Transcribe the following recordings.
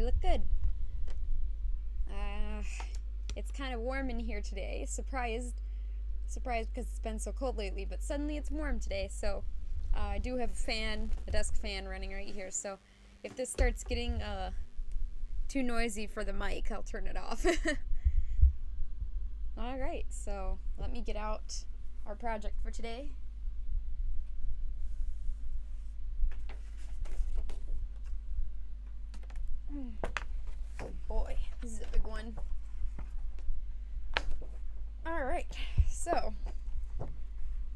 We look good. It's kind of warm in here today. Surprised because it's been so cold lately, but suddenly it's warm today, so I do have a desk fan running right here, so if this starts getting too noisy for the mic, I'll turn it off. Alright, so let me get out our project for today. Oh boy, this is a big one. Alright, so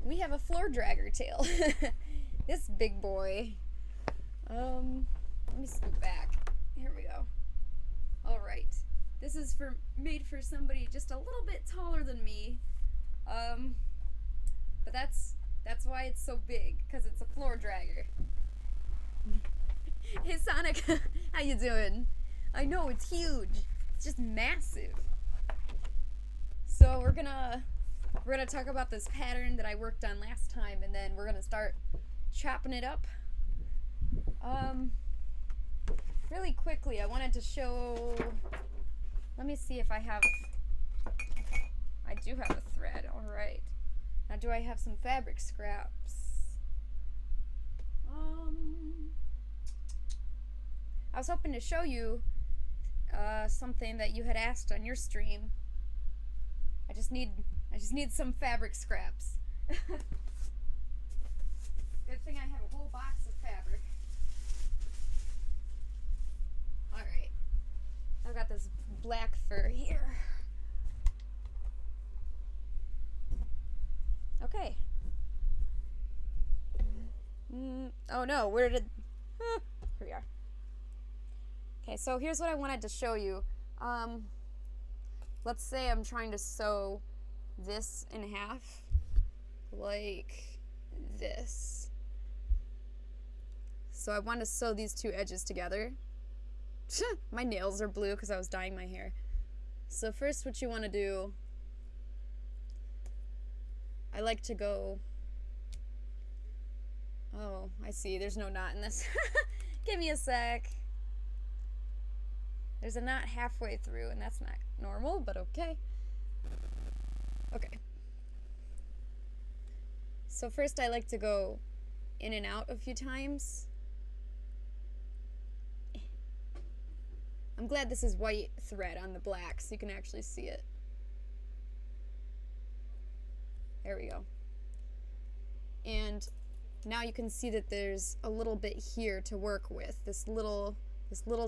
we have a floor dragger tail. This big boy. Let me scoot back. Here we go. Alright. This is made for somebody just a little bit taller than me. But that's why it's so big, because it's a floor dragger. Hey Sonic, how you doing? I know, it's huge. It's just massive. So we're gonna talk about this pattern that I worked on last time, and then we're gonna start chopping it up. Really quickly, I wanted to show. Let me see if I do have a thread. All right. Now, do I have some fabric scraps? I was hoping to show you something that you had asked on your stream. I just need some fabric scraps. Good thing I have a whole box of fabric. Alright. I've got this black fur here. Okay. Oh no, where did... here we are. Okay, so here's what I wanted to show you. Let's say I'm trying to sew this in half, like this. So I want to sew these two edges together. My nails are blue because I was dyeing my hair. So first what you want to do, I like to go, oh, I see, there's no knot in this. Give me a sec. There's a knot halfway through, and that's not normal, but okay. Okay. So first I like to go in and out a few times. I'm glad this is white thread on the black, so you can actually see it. There we go. And now you can see that there's a little bit here to work with, this little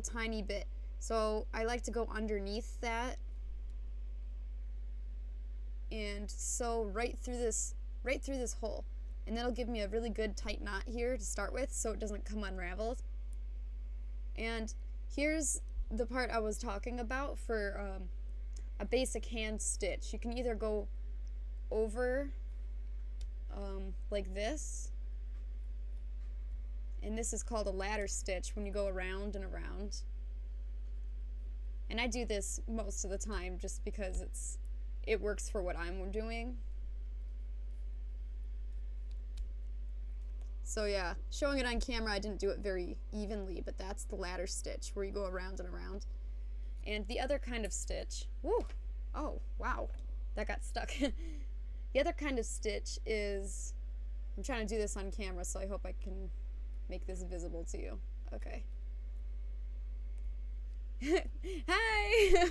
tiny bit. So I like to go underneath that and sew right through this hole, and that'll give me a really good tight knot here to start with, so it doesn't come unraveled. And here's the part I was talking about for a basic hand stitch. You can either go over like this, and this is called a ladder stitch when you go around and around. And I do this most of the time just because it works for what I'm doing. So yeah, showing it on camera, I didn't do it very evenly, but that's the ladder stitch where you go around and around. And the other kind of stitch, woo, oh wow, that got stuck. The other kind of stitch is, I'm trying to do this on camera, so I hope I can make this visible to you. Okay. Hi!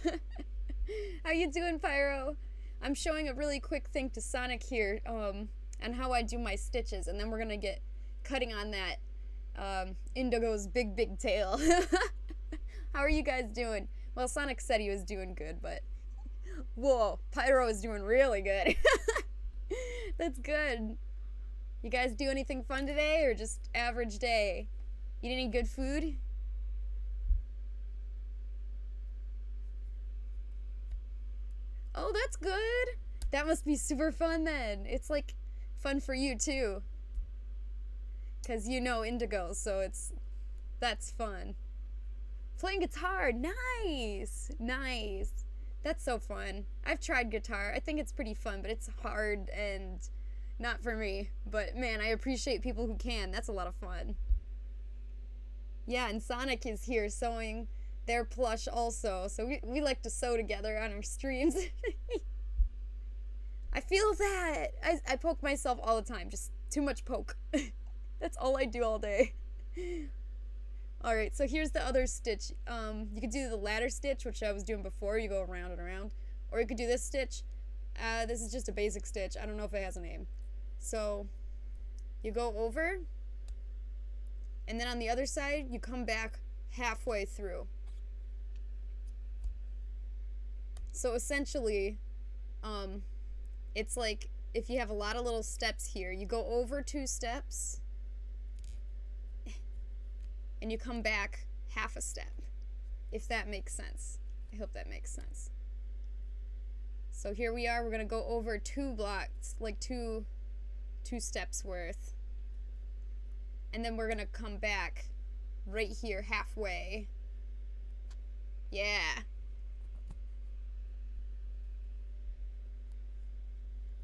How you doing, Pyro? I'm showing a really quick thing to Sonic here on how I do my stitches, and then we're gonna get cutting on that Indigo's big tail. How are you guys doing? Well, Sonic said he was doing good, but whoa, Pyro is doing really good. That's good. You guys do anything fun today, or just average day? Eat any good food? Oh, that's good. That must be super fun then. It's like fun for you too. 'Cause you know Indigo, so that's fun. Playing guitar, nice. Nice. That's so fun. I've tried guitar. I think it's pretty fun, but it's hard and not for me. But man, I appreciate people who can. That's a lot of fun. Yeah, and Sonic is here sewing They're plush also, so we like to sew together on our streams. I feel that. I poke myself all the time, just too much poke. That's all I do all day. Alright, so here's the other stitch. You could do the ladder stitch, which I was doing before. You go around and around. Or you could do this stitch. This is just a basic stitch. I don't know if it has a name. So, you go over. And then on the other side, you come back halfway through. So essentially, it's like if you have a lot of little steps here, you go over 2 steps and you come back half a step, if that makes sense. I hope that makes sense. So here we are, we're gonna go over 2 blocks, like two steps worth, and then we're gonna come back right here halfway. Yeah.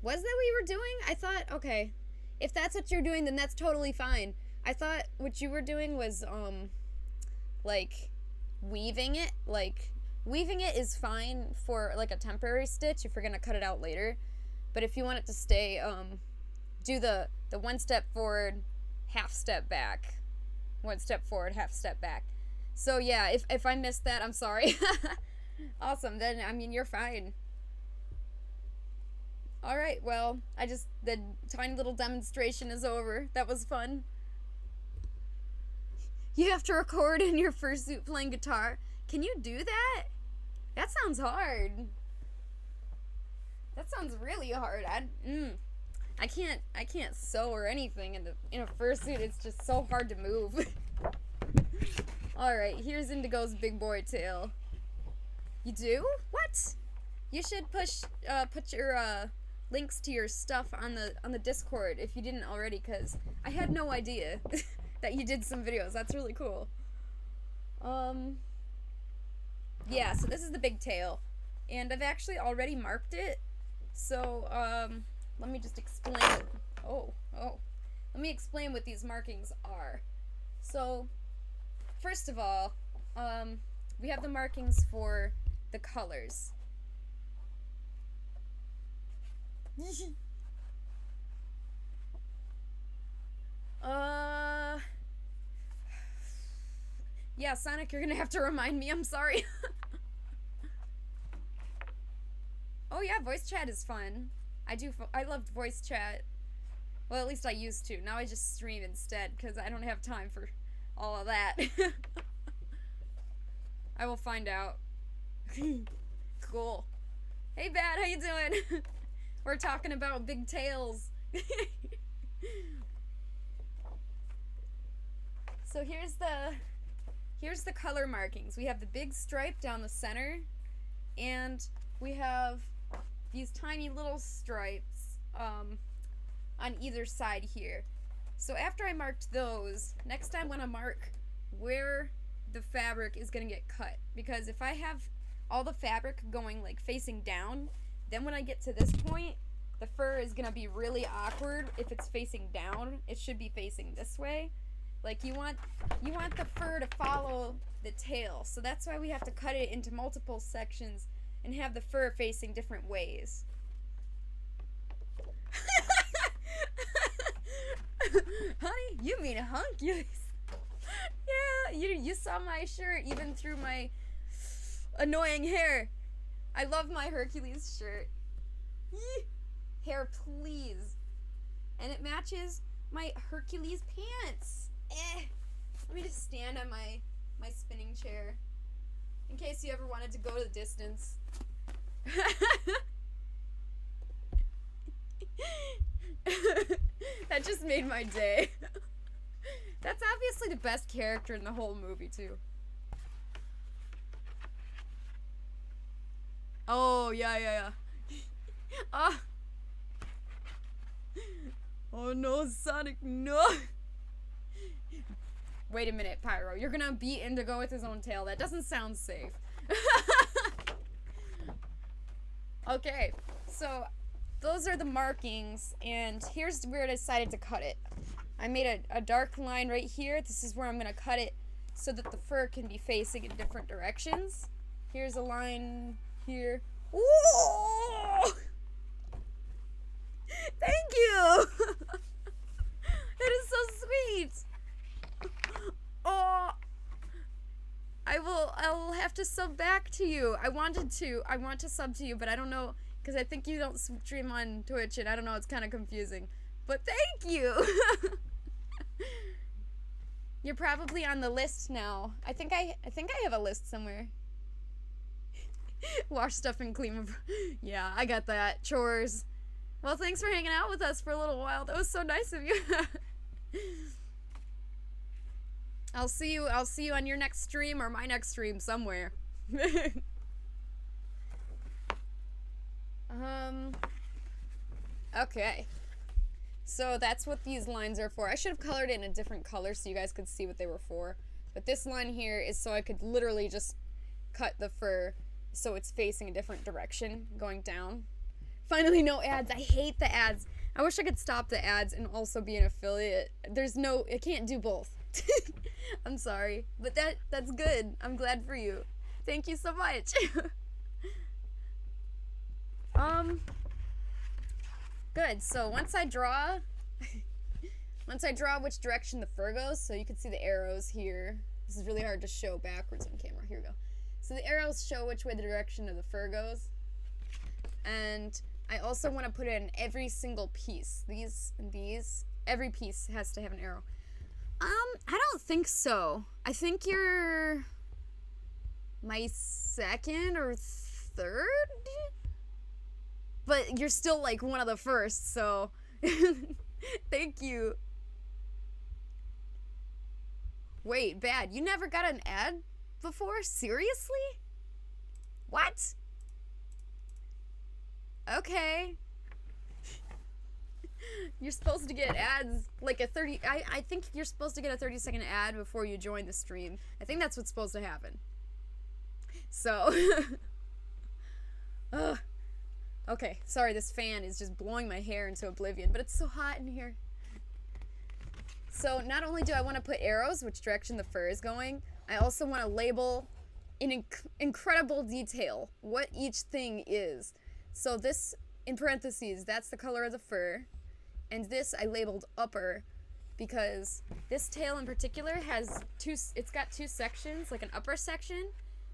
Was that what you were doing? I thought, okay, if that's what you're doing, then that's totally fine. I thought what you were doing was, like, weaving it. Like, weaving it is fine for, like, a temporary stitch if you're gonna cut it out later. But if you want it to stay, do the 1 step forward, half step back. 1 step forward, half step back. So, yeah, if I missed that, I'm sorry. Awesome, then, I mean, you're fine. Alright, well, the tiny little demonstration is over. That was fun. You have to record in your fursuit playing guitar. Can you do that? That sounds hard. That sounds really hard. I can't sew or anything in a fursuit. It's just so hard to move. Alright, here's Indigo's big boy tail. You do? What? You should put your links to your stuff on the Discord if you didn't already, because I had no idea that you did some videos. That's really cool. Yeah, so this is the big tail, and I've actually already marked it. So let me just explain. Let me explain what these markings are. So first of all, we have the markings for the colors. Yeah, Sonic, you're gonna have to remind me. I'm sorry. Oh yeah, voice chat is fun. I loved voice chat. Well, at least I used to. Now I just stream instead because I don't have time for all of that. I will find out. Cool. Hey, Bad, how you doing? We're talking about big tails. So here's the color markings. We have the big stripe down the center, and we have these tiny little stripes on either side here. So after I marked those, next time I want to mark where the fabric is gonna get cut, because if I have all the fabric going like facing down, then when I get to this point, the fur is gonna be really awkward if it's facing down. It should be facing this way. Like you want the fur to follow the tail, so that's why we have to cut it into multiple sections and have the fur facing different ways. Honey, you mean hunky? Yeah, you saw my shirt even through my annoying hair. I love my Hercules shirt. Yee. Hair, please. And it matches my Hercules pants. Let me just stand on my spinning chair in case you ever wanted to go to the distance. That just made my day. That's obviously the best character in the whole movie, too. Oh, yeah. Oh no, Sonic, no! Wait a minute, Pyro. You're gonna beat Indigo with his own tail. That doesn't sound safe. Okay, so those are the markings, and here's where I decided to cut it. I made a dark line right here. This is where I'm gonna cut it so that the fur can be facing in different directions. Here's a line here. Ooh! Thank you! It is so sweet! Oh! I'll have to sub back to you. I want to sub to you, but I don't know, because I think you don't stream on Twitch, and I don't know, it's kind of confusing. But thank you! You're probably on the list now. I think I have a list somewhere. Wash stuff and clean. Yeah, I got that. Chores. Well, thanks for hanging out with us for a little while. That was so nice of you. I'll see you on your next stream or my next stream somewhere. Okay. So that's what these lines are for. I should have colored it in a different color so you guys could see what they were for. But this line here is so I could literally just cut the fur so it's facing a different direction, going down. Finally, no ads. I hate the ads. I wish I could stop the ads and also be an affiliate. I can't do both. I'm sorry, but that's good. I'm glad for you. Thank you so much. Good. So once I draw which direction the fur goes, so you can see the arrows here. This is really hard to show backwards on camera. Here we go. So the arrows show which way the direction of the fur goes. And I also want to put in every single piece. These and these. Every piece has to have an arrow. I don't think so. I think you're my second or third? But you're still like one of the first, so thank you. Wait, Bad, you never got an ad before? Seriously? What? Okay. You're supposed to get ads like a 30 I think you're supposed to get a 30-second ad before you join the stream. I think that's what's supposed to happen. So okay, sorry, this fan is just blowing my hair into oblivion, but it's so hot in here. So not only do I want to put arrows which direction the fur is going, I also want to label in incredible detail what each thing is. So this, in parentheses, that's the color of the fur. And this I labeled upper because this tail in particular it's got two sections, like an upper section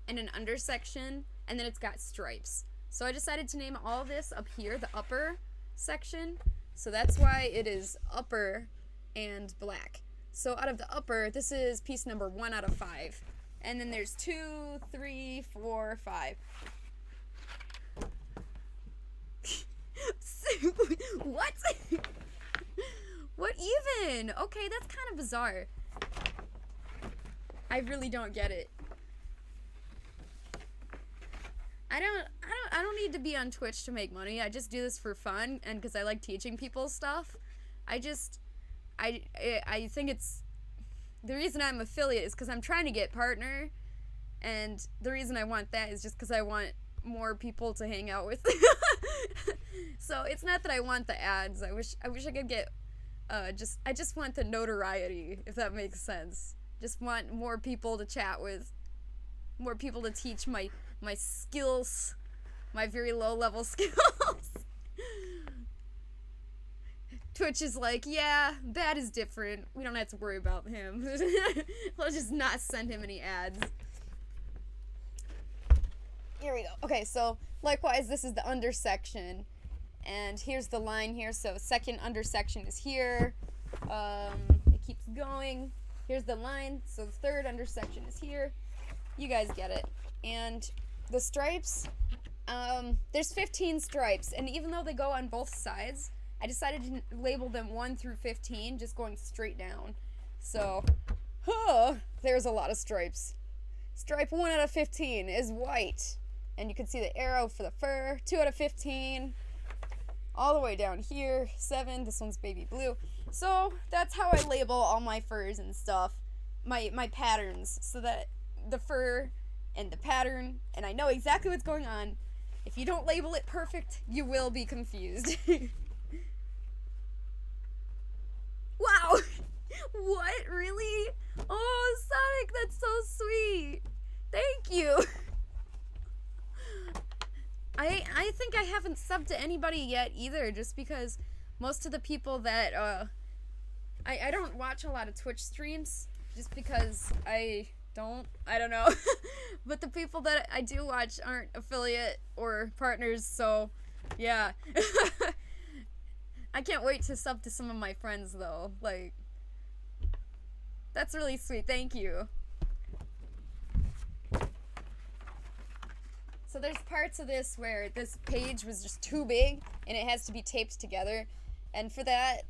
and an under section, and then it's got stripes. So I decided to name all this up here the upper section. So that's why it is upper and black. So out of the upper, this is piece number 1 out of 5. And then there's 2, 3, 4, 5. What? What even? Okay, that's kind of bizarre. I really don't get it. I don't need to be on Twitch to make money. I just do this for fun and because I like teaching people stuff. I think it's the reason I'm affiliate is because I'm trying to get partner, and the reason I want that is just because I want more people to hang out with. So it's not that I want the ads. I wish I could get I just want the notoriety, if that makes sense. Just want more people to chat with, more people to teach my skills, my very low level skills. Twitch is like, yeah, Bad is different. We don't have to worry about him. We'll just not send him any ads. Here we go. Okay, so likewise, this is the under section. And here's the line here. So second under section is here. It keeps going. Here's the line. So the third under section is here. You guys get it. And the stripes, there's 15 stripes. And even though they go on both sides, I decided to label them 1 through 15, just going straight down. So, there's a lot of stripes. Stripe 1 out of 15 is white. And you can see the arrow for the fur. 2 out of 15. All the way down here. 7. This one's baby blue. So, that's how I label all my furs and stuff. My patterns. So that the fur and the pattern, and I know exactly what's going on. If you don't label it perfect, you will be confused. Wow! What? Really? Oh, Sonic, that's so sweet. Thank you. I think I haven't subbed to anybody yet either, just because most of the people that I don't watch a lot of Twitch streams just because I don't know. But the people that I do watch aren't affiliate or partners, so yeah. I can't wait to sub to some of my friends though. Like, that's really sweet. Thank you. So there's parts of this where this page was just too big and it has to be taped together. And for that,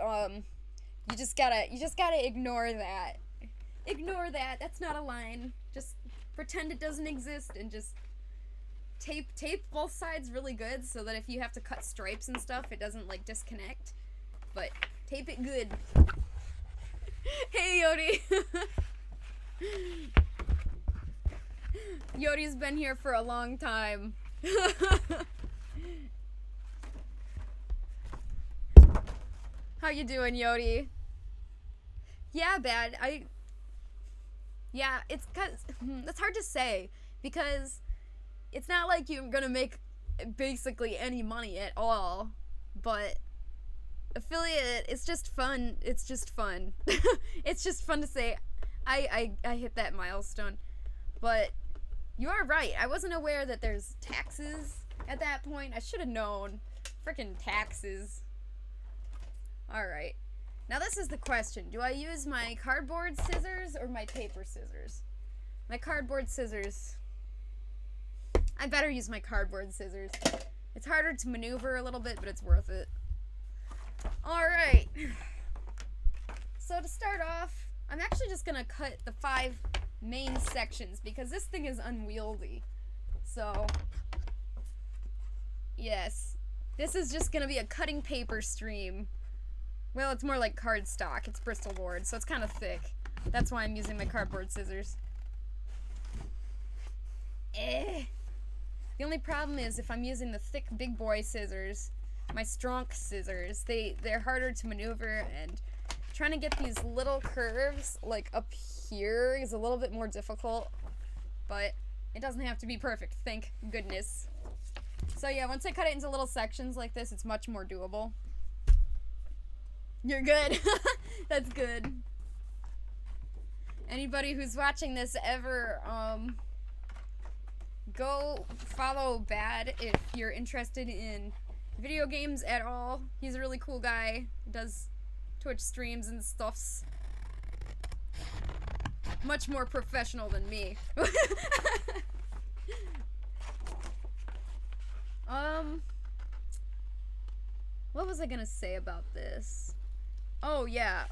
you just gotta ignore that. Ignore that. That's not a line. Just pretend it doesn't exist and just tape both sides really good so that if you have to cut stripes and stuff, it doesn't like disconnect. But tape it good. Hey, Yodi. Yodi's been here for a long time. How you doing, Yodi? Yeah, bad. Yeah, it's hard to say because it's not like you're gonna make basically any money at all, but affiliate, it's just fun. It's just fun. It's just fun to say I hit that milestone. But you are right. I wasn't aware that there's taxes at that point. I should have known. Frickin' taxes. Alright. Now this is the question. Do I use my cardboard scissors or my paper scissors? My cardboard scissors. I better use my cardboard scissors. It's harder to maneuver a little bit, but it's worth it. Alright. So to start off, I'm actually just gonna cut the 5 main sections because this thing is unwieldy. So, yes. This is just gonna be a cutting paper stream. Well, it's more like cardstock. It's Bristol board, so it's kind of thick. That's why I'm using my cardboard scissors. The only problem is if I'm using the thick big boy scissors, my strong scissors, they're harder to maneuver, and trying to get these little curves like up here is a little bit more difficult, but it doesn't have to be perfect, thank goodness. So yeah, once I cut it into little sections like this, it's much more doable. You're good. That's good. Anybody who's watching this ever, go follow Bad if you're interested in video games at all. He's a really cool guy. Does Twitch streams and stuffs. Much more professional than me. What was I gonna say about this? Oh yeah,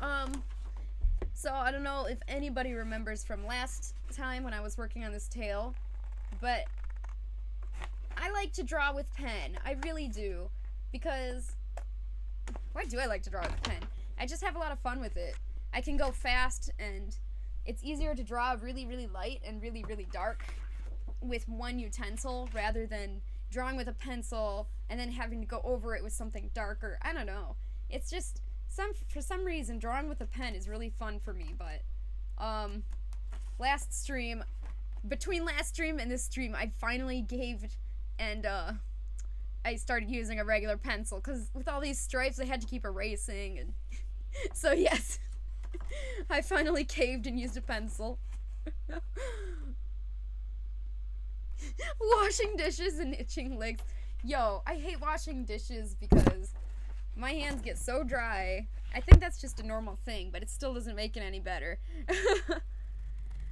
so I don't know if anybody remembers from last time when I was working on this tale, but I like to draw with pen. I really do. Because, why do I like to draw with pen? I just have a lot of fun with it. I can go fast, and it's easier to draw really, really light and really, really dark with one utensil rather than drawing with a pencil and then having to go over it with something darker. I don't know. It's just, for some reason, drawing with a pen is really fun for me, but, last stream, between last stream and this stream, I finally gave, and, I started using a regular pencil, because with all these stripes, I had to keep erasing, and so yes, I finally caved and used a pencil. Washing dishes and itching legs. Yo, I hate washing dishes because my hands get so dry. I think that's just a normal thing, but it still doesn't make it any better.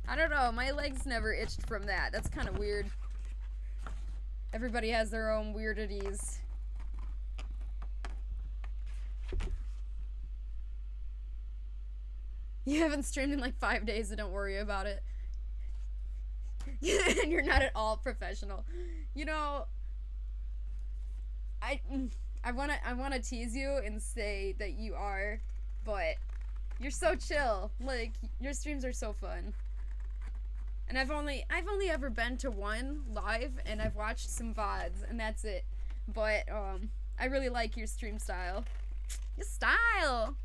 I don't know, my legs never itched from that. That's kind of weird. Everybody has their own weirdities. You haven't streamed in like 5 days, so don't worry about it. And you're not at all professional. You know, I wanna tease you and say that you are, but you're so chill. Like, your streams are so fun. And I've only ever been to one live, and I've watched some VODs, and that's it. But I really like your stream style. Your style.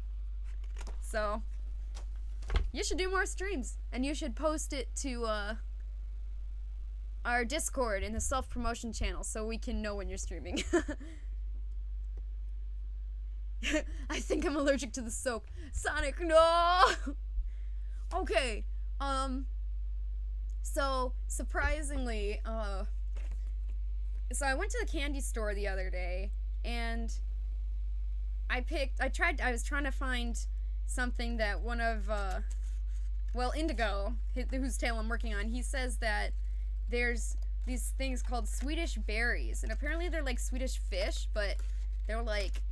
So You should do more streams, and you should post it to our Discord in the self-promotion channel so we can know when you're streaming. I think I'm allergic to the soap. Sonic, no! Okay, so, surprisingly, so I went to the candy store the other day, and I was trying to find something that one of, well, Indigo, whose tale I'm working on, he says that there's these things called Swedish berries, and apparently they're like Swedish fish, but they're like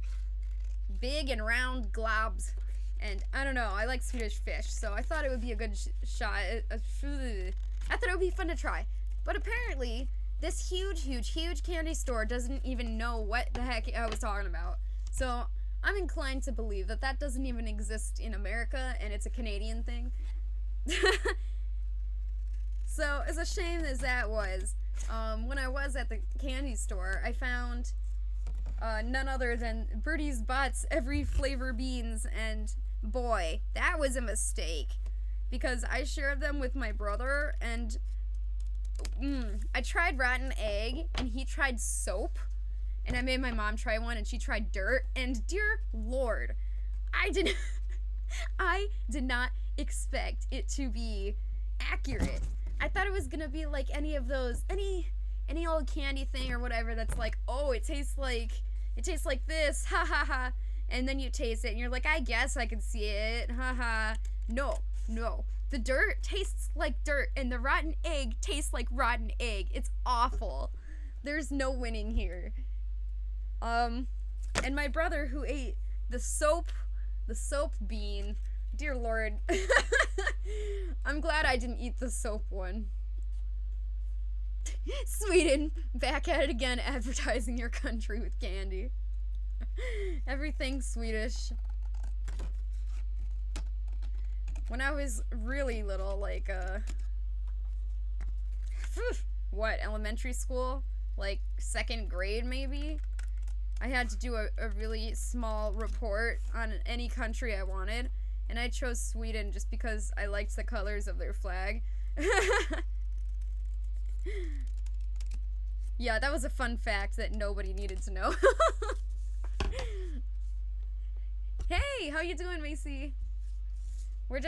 big and round globs, and I don't know, I like Swedish fish, so I thought it would be a good shot. I thought it would be fun to try, but apparently this huge candy store doesn't even know what the heck I was talking about, so I'm inclined to believe that that doesn't even exist in America, and it's a Canadian thing. So, as a shame as that was, when I was at the candy store, I found none other than Birdie's Butts every flavor beans, and boy, that was a mistake, because I shared them with my brother, and I tried rotten egg, and he tried soap, and I made my mom try one, and she tried dirt, and dear lord, I did not expect it to be accurate. I thought it was gonna be like any of those, any old candy thing or whatever that's like, oh, it tastes like this, ha ha ha, and then you taste it and you're like, I guess I can see it, ha ha. No, the dirt tastes like dirt, and the rotten egg tastes like rotten egg. It's awful. There's no winning here. And my brother, who ate the soap bean, dear lord. I'm glad I didn't eat the soap one. Sweden, back at it again, advertising your country with candy. Everything Swedish. When I was really little, like, what, elementary school? Like, 2nd grade, maybe? I had to do a really small report on any country I wanted, and I chose Sweden just because I liked the colors of their flag. Yeah, that was a fun fact that nobody needed to know. Hey, how you doing, Macy? We're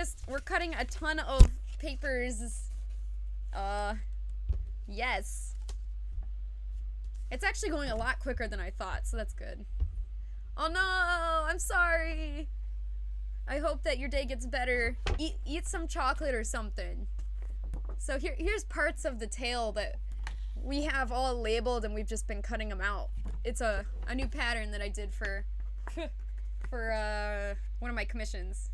cutting a ton of papers. Yes. It's actually going a lot quicker than I thought, so that's good. Oh no, I'm sorry. I hope that your day gets better. Eat some chocolate or something. So here's parts of the tail that we have all labeled, and we've just been cutting them out. It's a new pattern that I did for one of my commissions.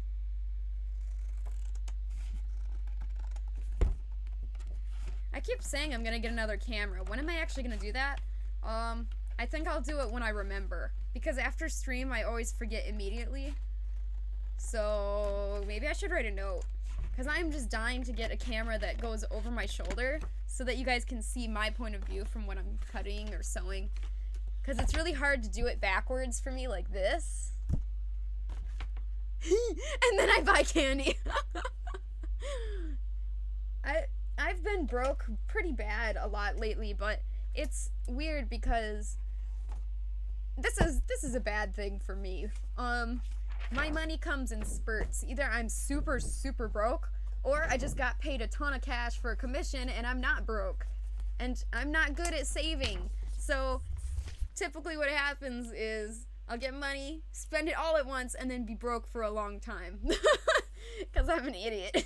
I keep saying I'm gonna get another camera. When am I actually gonna do that? I think I'll do it when I remember, because after stream I always forget immediately. So maybe I should write a note, because I'm just dying to get a camera that goes over my shoulder so that you guys can see my point of view from when I'm cutting or sewing, because it's really hard to do it backwards for me like this. And then I buy candy. I've been broke pretty bad a lot lately, but it's weird because this is a bad thing for me. My money comes in spurts. Either I'm super broke, or I just got paid a ton of cash for a commission and I'm not broke. And I'm not good at saving. So typically what happens is I'll get money, spend it all at once, and then be broke for a long time. Because I'm an idiot.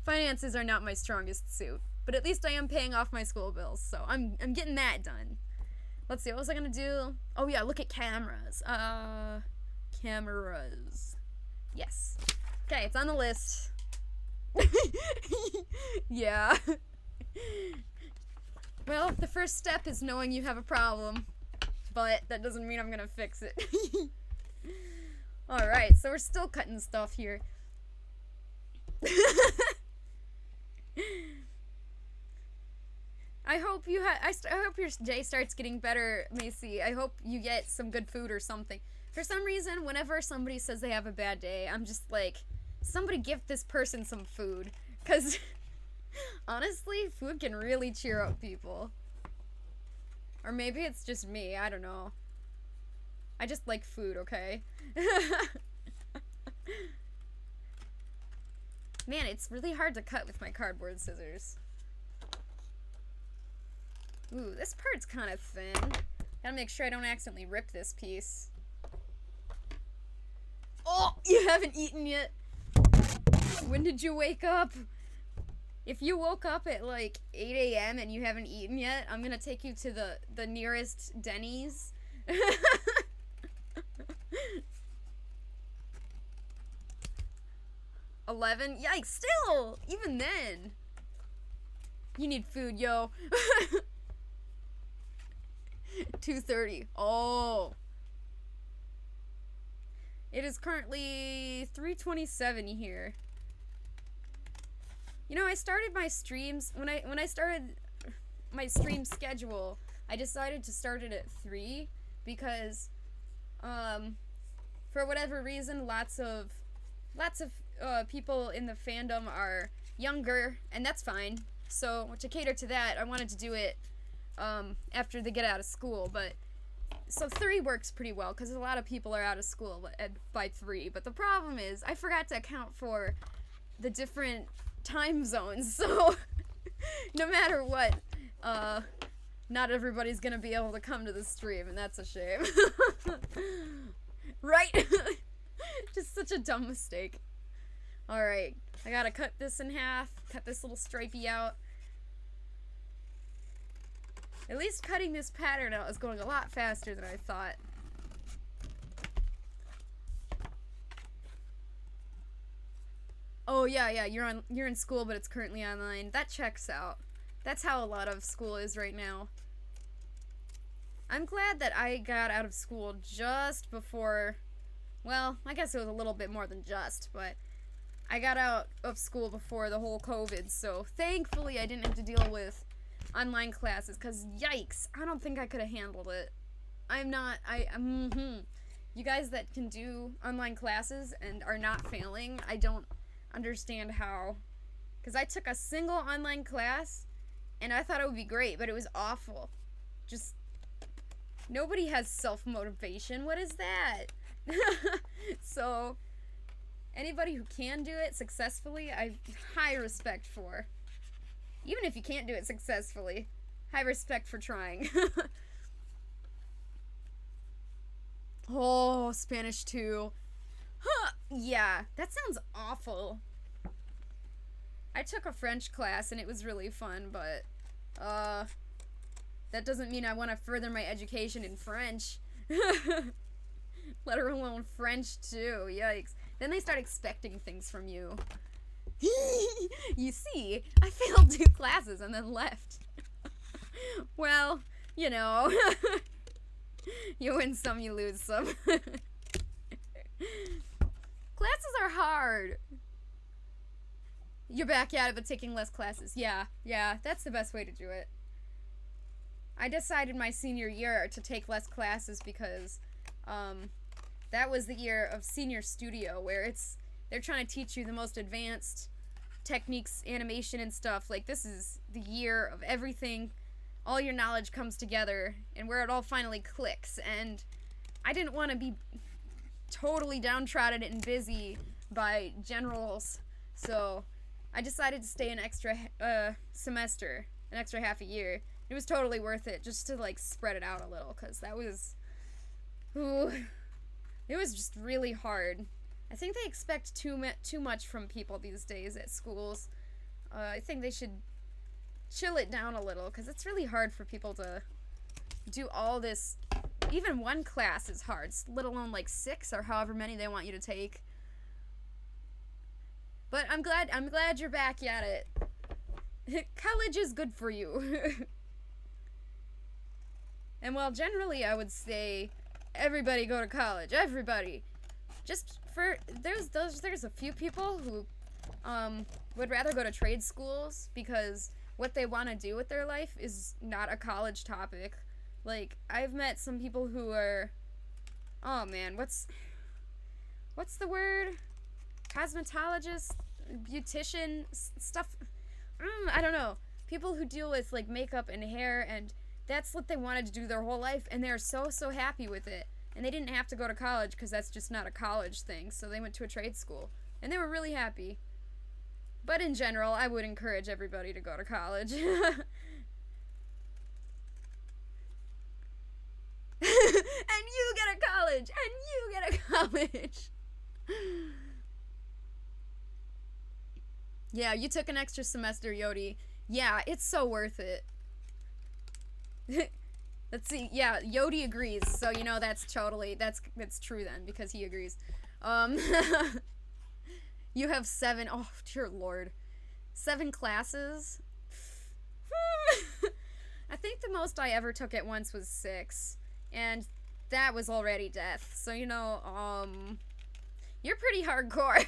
Finances are not my strongest suit, but at least I am paying off my school bills, so I'm getting that done. Let's see, what was I gonna do? Oh yeah, look at cameras. Cameras. Yes. Okay, it's on the list. Yeah. Well, the first step is knowing you have a problem, but that doesn't mean I'm gonna fix it. Alright, so we're still cutting stuff here. I hope I hope your day starts getting better, Macy. I hope you get some good food or something. For some reason, whenever somebody says they have a bad day, I'm just like, somebody gift this person some food. Because, honestly, food can really cheer up people. Or maybe it's just me, I don't know. I just like food, okay? Man, it's really hard to cut with my cardboard scissors. Ooh, this part's kind of thin. Gotta make sure I don't accidentally rip this piece. Oh, you haven't eaten yet? When did you wake up? If you woke up at like 8 a.m. and you haven't eaten yet, I'm gonna take you to the nearest Denny's. 11? Yikes, still! Even then. You need food, yo. 2:30. Oh. It is currently 3:27 here. You know, I started my streams when I started my stream schedule, I decided to start it at 3 because for whatever reason lots of people in the fandom are younger, and that's fine. So to cater to that, I wanted to do it after they get out of school, but so 3 works pretty well because a lot of people are out of school by 3. But the problem is I forgot to account for the different time zones, so no matter what, not everybody's gonna be able to come to the stream, and that's a shame. Right? Just such a dumb mistake. Alright, I gotta cut this in half, cut this little stripey out. At least cutting this pattern out is going a lot faster than I thought. Oh yeah, you're in school, but it's currently online. That checks out. That's how a lot of school is right now. I'm glad that I got out of school just before, well, I guess it was a little bit more than just, but I got out of school before the whole COVID, so thankfully I didn't have to deal with online classes, because yikes, I don't think I could have handled it. You guys that can do online classes and are not failing, I don't understand how, because I took a single online class and I thought it would be great, but it was awful. Just nobody has self-motivation. What is that? So anybody who can do it successfully, I have high respect for. Even if you can't do it successfully, high respect for trying. Oh, Spanish 2. Huh, yeah, that sounds awful. I took a French class and it was really fun, but that doesn't mean I want to further my education in French. Let alone French too, yikes. Then they start expecting things from you. You see, I failed 2 classes and then left. Well, you know. You win some, you lose some. Classes are hard. You're back at it, but taking less classes. Yeah, that's the best way to do it. I decided my senior year to take less classes because that was the year of senior studio, where they're trying to teach you the most advanced techniques, animation and stuff. Like, this is the year of everything. All your knowledge comes together and where it all finally clicks. And I didn't want to be totally downtrodden and busy by generals, so I decided to stay an extra semester, an extra half a year. It was totally worth it just to like spread it out a little, because that was, ooh, it was just really hard. I think they expect too much from people these days at schools. I think they should chill it down a little, because it's really hard for people to do all this. Even 1 class is hard, let alone like 6 or however many they want you to take. But I'm glad you're back at it. College is good for you. And while generally I would say everybody go to college, everybody. Just for there's a few people who would rather go to trade schools because what they want to do with their life is not a college topic. Like, I've met some people who are oh man, what's the word? Cosmetologist, beautician, stuff. I don't know. People who deal with like makeup and hair, and that's what they wanted to do their whole life, and they're so happy with it. And they didn't have to go to college because that's just not a college thing. So they went to a trade school, and they were really happy. But in general, I would encourage everybody to go to college. And you get a college, and you get a college. Yeah, you took an extra semester, Yodi. Yeah, it's so worth it. Let's see. Yeah, Yodi agrees. So, you know, that's totally, that's true then, because he agrees. You have 7, oh, dear Lord. 7 classes? I think the most I ever took at once was 6. And that was already death. So, you know, you're pretty hardcore.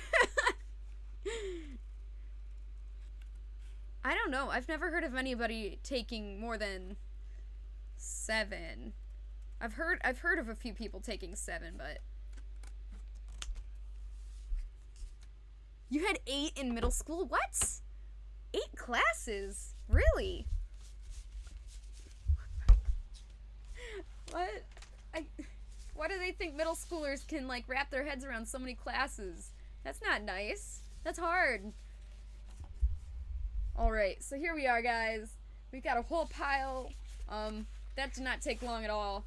I don't know. I've never heard of anybody taking more than 7. I've heard of a few people taking 7, but you had 8 in middle school? What? 8 classes? Really? What? Why do they think middle schoolers can like wrap their heads around so many classes? That's not nice. That's hard. Alright, so here we are, guys. We've got a whole pile. That did not take long at all.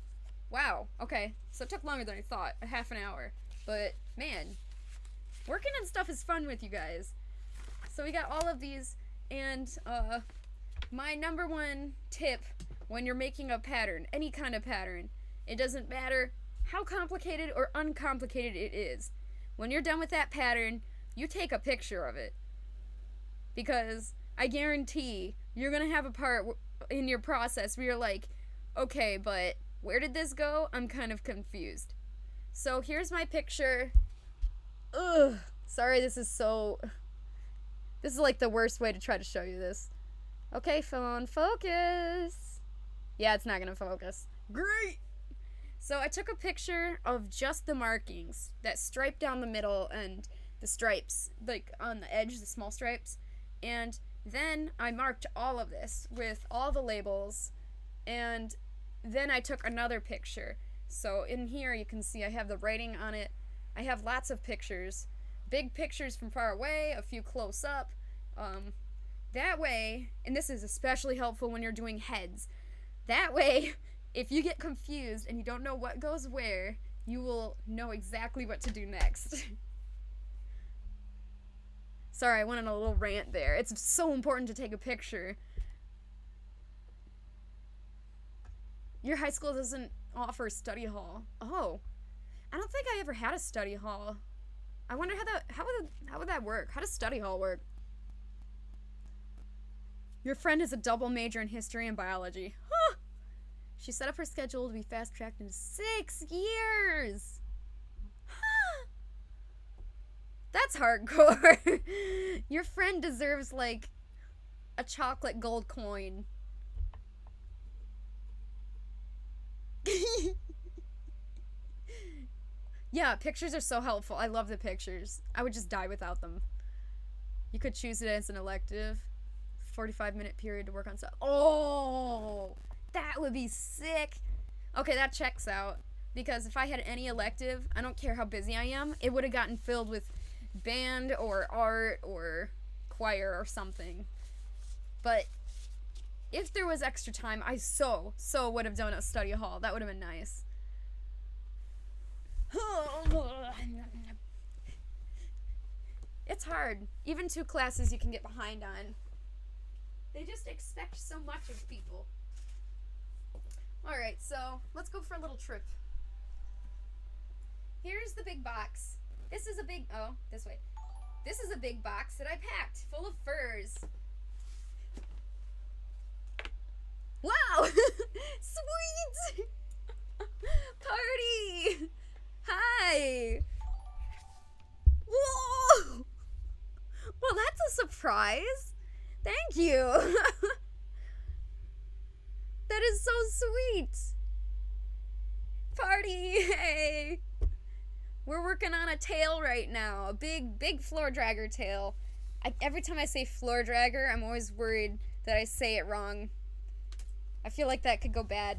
Wow, okay. So it took longer than I thought. A half an hour. But, man, working on stuff is fun with you guys. So we got all of these, and, my number one tip when you're making a pattern, any kind of pattern, it doesn't matter how complicated or uncomplicated it is. When you're done with that pattern, you take a picture of it. Because I guarantee you're gonna have a part in your process where you're like, okay, but where did this go? I'm kind of confused. So here's my picture. Ugh. Sorry, this is like the worst way to try to show you this. Okay, phone, focus. Yeah, it's not gonna focus. Great! So I took a picture of just the markings, that stripe down the middle and the stripes, like on the edge, the small stripes. And then I marked all of this with all the labels, and then I took another picture. So in here you can see I have the writing on it. I have lots of pictures. Big pictures from far away, a few close up. That way, and this is especially helpful when you're doing heads, that way, if you get confused and you don't know what goes where, you will know exactly what to do next. Sorry, I went on a little rant there. It's so important to take a picture. Your high school doesn't offer a study hall. Oh. I don't think I ever had a study hall. I wonder how would that work? How does study hall work? Your friend is a double major in history and biology. Huh. She set up her schedule to be fast-tracked in 6 years. Huh. That's hardcore. Your friend deserves, like, a chocolate gold coin. Yeah, pictures are so helpful. I love the pictures. I would just die without them. You could choose it as an elective. 45-minute period to work on stuff. Oh, that would be sick. Okay, that checks out. Because if I had any elective, I don't care how busy I am, it would have gotten filled with band or art or choir or something. But if there was extra time, I so would have done a study hall. That would have been nice. It's hard. Even 2 classes you can get behind on. They just expect so much of people. Alright, so let's go for a little trip. Here's the big box. This is a big, oh, this way. This is a big box that I packed, full of furs. Wow! Sweet! Party! Hi! Whoa! Well, that's a surprise. Thank you. That is so sweet. party! Hey! We're working on a tail right now. A big floor dragger tail. Every time I say floor dragger, I'm always worried that I say it wrong. I feel like that could go bad.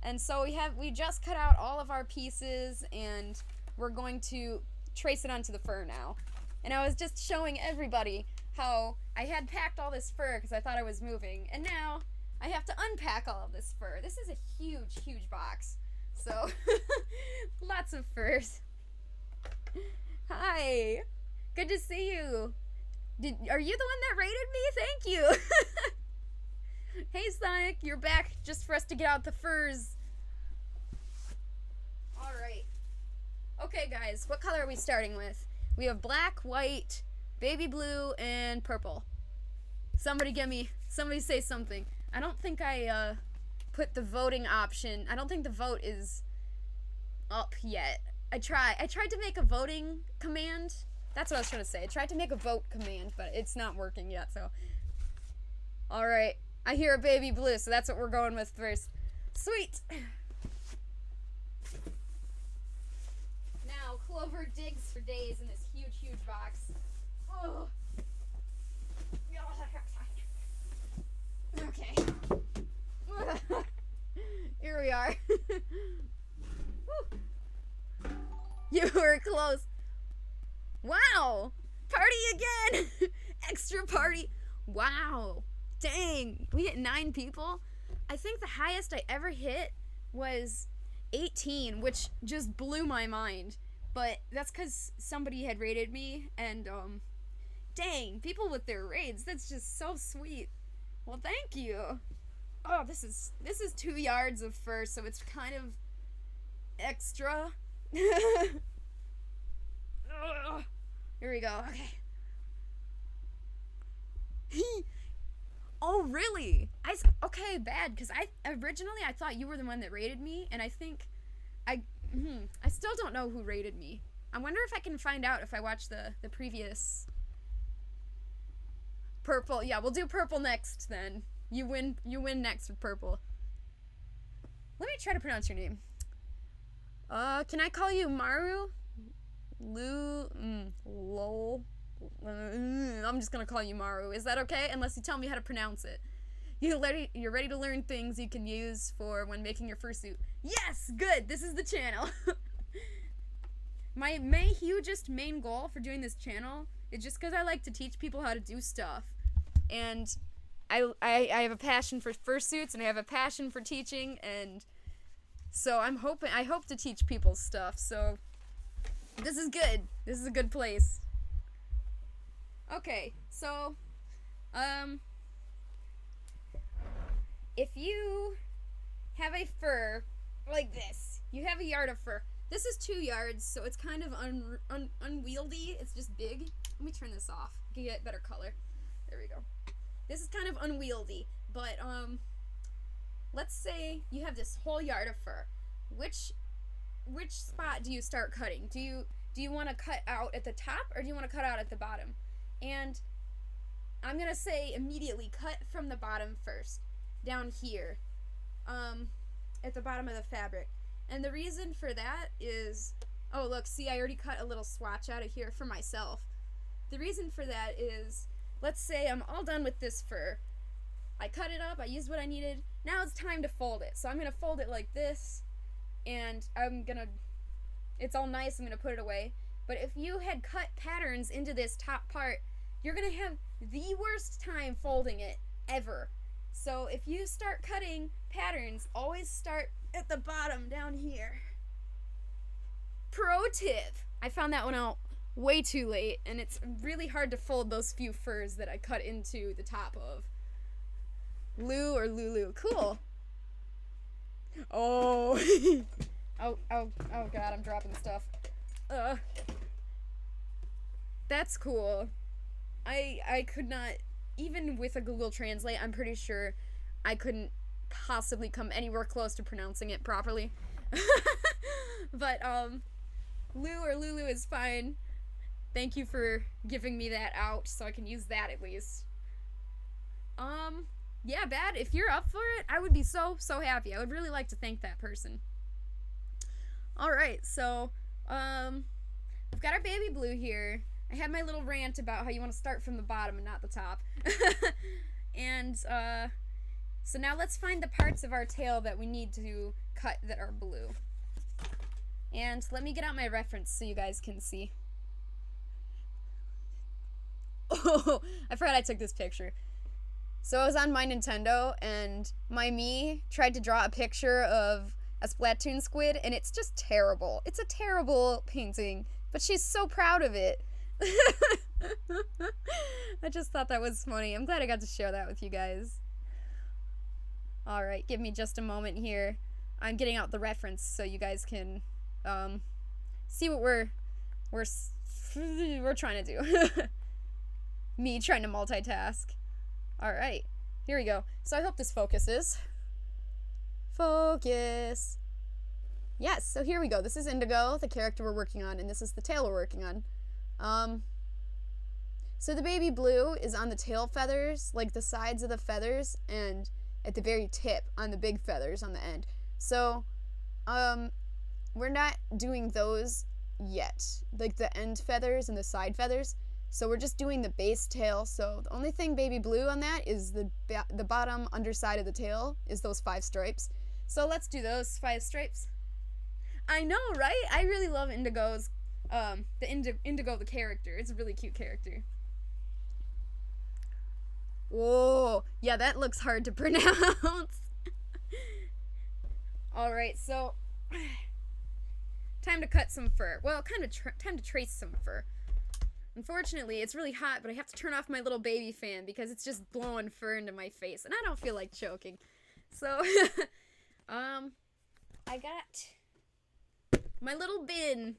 And so we just cut out all of our pieces, and we're going to trace it onto the fur now. And I was just showing everybody how I had packed all this fur because I thought I was moving, and now I have to unpack all of this fur. This is a huge box. So, lots of furs. Hi. Good to see you. Are you the one that raided me? Thank you. Hey, Sonic, you're back just for us to get out the furs. Alright. Okay, guys, what color are we starting with? We have black, white, baby blue, and purple. Somebody say something. I don't think I put the voting option. I don't think the vote is up yet. I tried to make a voting command. That's what I was trying to say. I tried to make a vote command, but it's not working yet, so. Alright. I hear a baby blue, so that's what we're going with first. Sweet! Now, Clover digs for days in this huge box. Oh. Okay. Here we are. You were close. Wow! Party again! Extra party. Wow. Dang. We hit 9 people. I think the highest I ever hit was 18, which just blew my mind. But that's because somebody had raided me, and, dang, people with their raids. That's just so sweet. Well, thank you. Oh, this is 2 yards of fur, so it's kind of extra. Here we go. Okay. Oh, really? Okay, bad, because originally I thought you were the one that raided me, and I think I still don't know who raided me. I wonder if I can find out if I watch the previous. Purple. Yeah, we'll do purple next then. You win next with purple. Let me try to pronounce your name. Can I call you Maru? Lol. I'm just gonna call you Maru. Is that okay? Unless you tell me how to pronounce it. You're ready to learn things you can use for when making your fursuit. Yes! Good! This is the channel. My hugest main goal for doing this channel is just because I like to teach people how to do stuff. And I have a passion for fursuits, and I have a passion for teaching, and so I hope to teach people stuff, so this is good. This is a good place. Okay, so, if you have a fur like this, you have a yard of fur. This is 2 yards, so it's kind of unwieldy. It's just big. Let me turn this off. Get better color. There we go. This is kind of unwieldy, but let's say you have this whole yard of fur. Which spot do you start cutting? Do you want to cut out at the top, or do you want to cut out at the bottom? And I'm gonna say immediately cut from the bottom first, down here, at the bottom of the fabric. And the reason for that is, oh look, see, I already cut a little swatch out of here for myself. The reason for that is, let's say I'm all done with this fur. I cut it up, I used what I needed. Now it's time to fold it. So I'm gonna fold it like this, and it's all nice, I'm gonna put it away. But if you had cut patterns into this top part, you're gonna have the worst time folding it ever. So if you start cutting patterns, always start at the bottom down here. Pro tip! I found that one out way too late, and it's really hard to fold those few furs that I cut into the top of. Lou or Lulu. Cool. Oh. oh god, I'm dropping stuff. That's cool. I could not, even with a Google Translate, I'm pretty sure I couldn't possibly come anywhere close to pronouncing it properly. But, Lou or Lulu is fine. Thank you for giving me that out so I can use that at least. Yeah, Bad, if you're up for it, I would be so happy. I would really like to thank that person. Alright, so, we've got our baby blue here. I had my little rant about how you want to start from the bottom and not the top. And, so now let's find the parts of our tail that we need to cut that are blue. And let me get out my reference so you guys can see. Oh, I forgot I took this picture. So I was on my Nintendo, and my me tried to draw a picture of a Splatoon squid, and it's just terrible. It's a terrible painting, but she's so proud of it. I just thought that was funny. I'm glad I got to share that with you guys. Alright, give me just a moment here. I'm getting out the reference so you guys can see what we're trying to do. Me trying to multitask. Alright, here we go. So I hope this focuses. Focus. Yes, so here we go. This is Indigo, the character we're working on, and this is the tail we're working on. So the baby blue is on the tail feathers, like the sides of the feathers, and at the very tip on the big feathers on the end. So, we're not doing those yet, like the end feathers and the side feathers. So we're just doing the base tail. So the only thing baby blue on that is the bottom underside of the tail is those 5 stripes. So let's do those 5 stripes. I know, right? I really love Indigo's, Indigo the character. It's a really cute character. Whoa, yeah, that looks hard to pronounce. Alright, so time to cut some fur. Well, kind of time to trace some fur. Unfortunately, it's really hot, but I have to turn off my little baby fan because it's just blowing fur into my face, and I don't feel like choking. So, I got my little bin.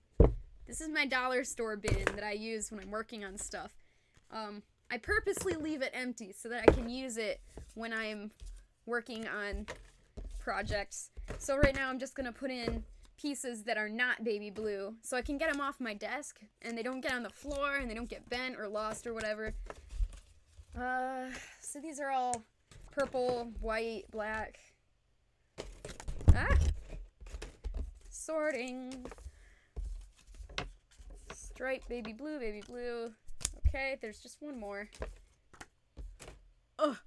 This is my dollar store bin that I use when I'm working on stuff. I purposely leave it empty so that I can use it when I'm working on projects. So right now I'm just gonna put in pieces that are not baby blue so I can get them off my desk and they don't get on the floor and they don't get bent or lost or whatever. So these are all purple, white, black. Sorting. Stripe, baby blue, baby blue. Okay, there's just one more. Ugh.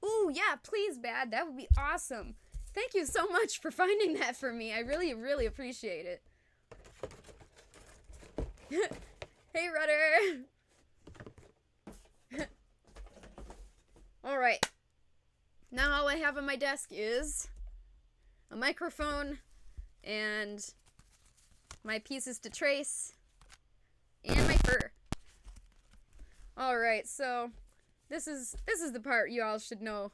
Ooh, yeah, please, Bad. That would be awesome. Thank you so much for finding that for me. I really, really appreciate it. Hey, Rudder. Alright. Now all I have on my desk is a microphone and my pieces to trace and my fur. Alright, so this is the part you all should know.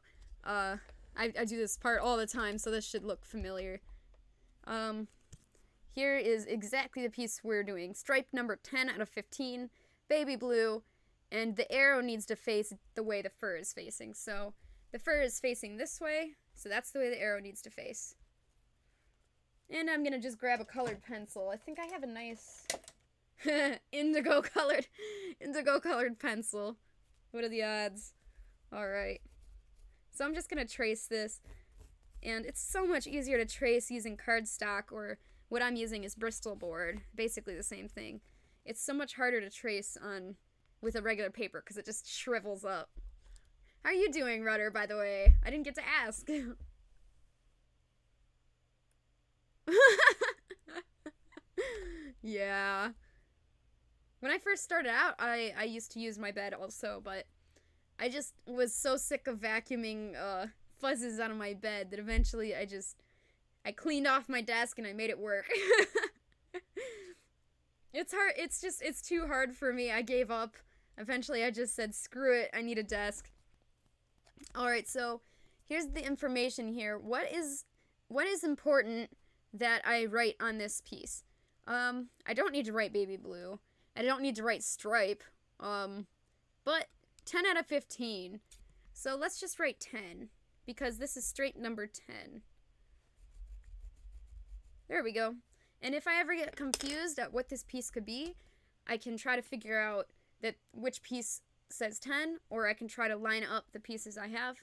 I do this part all the time, so this should look familiar. Here is exactly the piece we're doing. Stripe number 10 out of 15, baby blue, and the arrow needs to face the way the fur is facing. So the fur is facing this way, so that's the way the arrow needs to face. And I'm gonna just grab a colored pencil. I think I have a nice indigo colored pencil. What are the odds? Alright. So I'm just gonna trace this. And it's so much easier to trace using cardstock, or what I'm using is Bristol board. Basically the same thing. It's so much harder to trace with a regular paper because it just shrivels up. How are you doing, Rudder, by the way? I didn't get to ask. Yeah. When I first started out, I used to use my bed also, but I just was so sick of vacuuming fuzzes out of my bed that eventually I cleaned off my desk and I made it work. It's hard. It's too hard for me. I gave up. Eventually I just said, screw it, I need a desk. Alright, so here's the information here. What is important that I write on this piece? I don't need to write baby blue. I don't need to write stripe. But 10 out of 15. So let's just write 10, because this is straight number 10. There we go. And if I ever get confused at what this piece could be, I can try to figure out which piece says 10, or I can try to line up the pieces I have.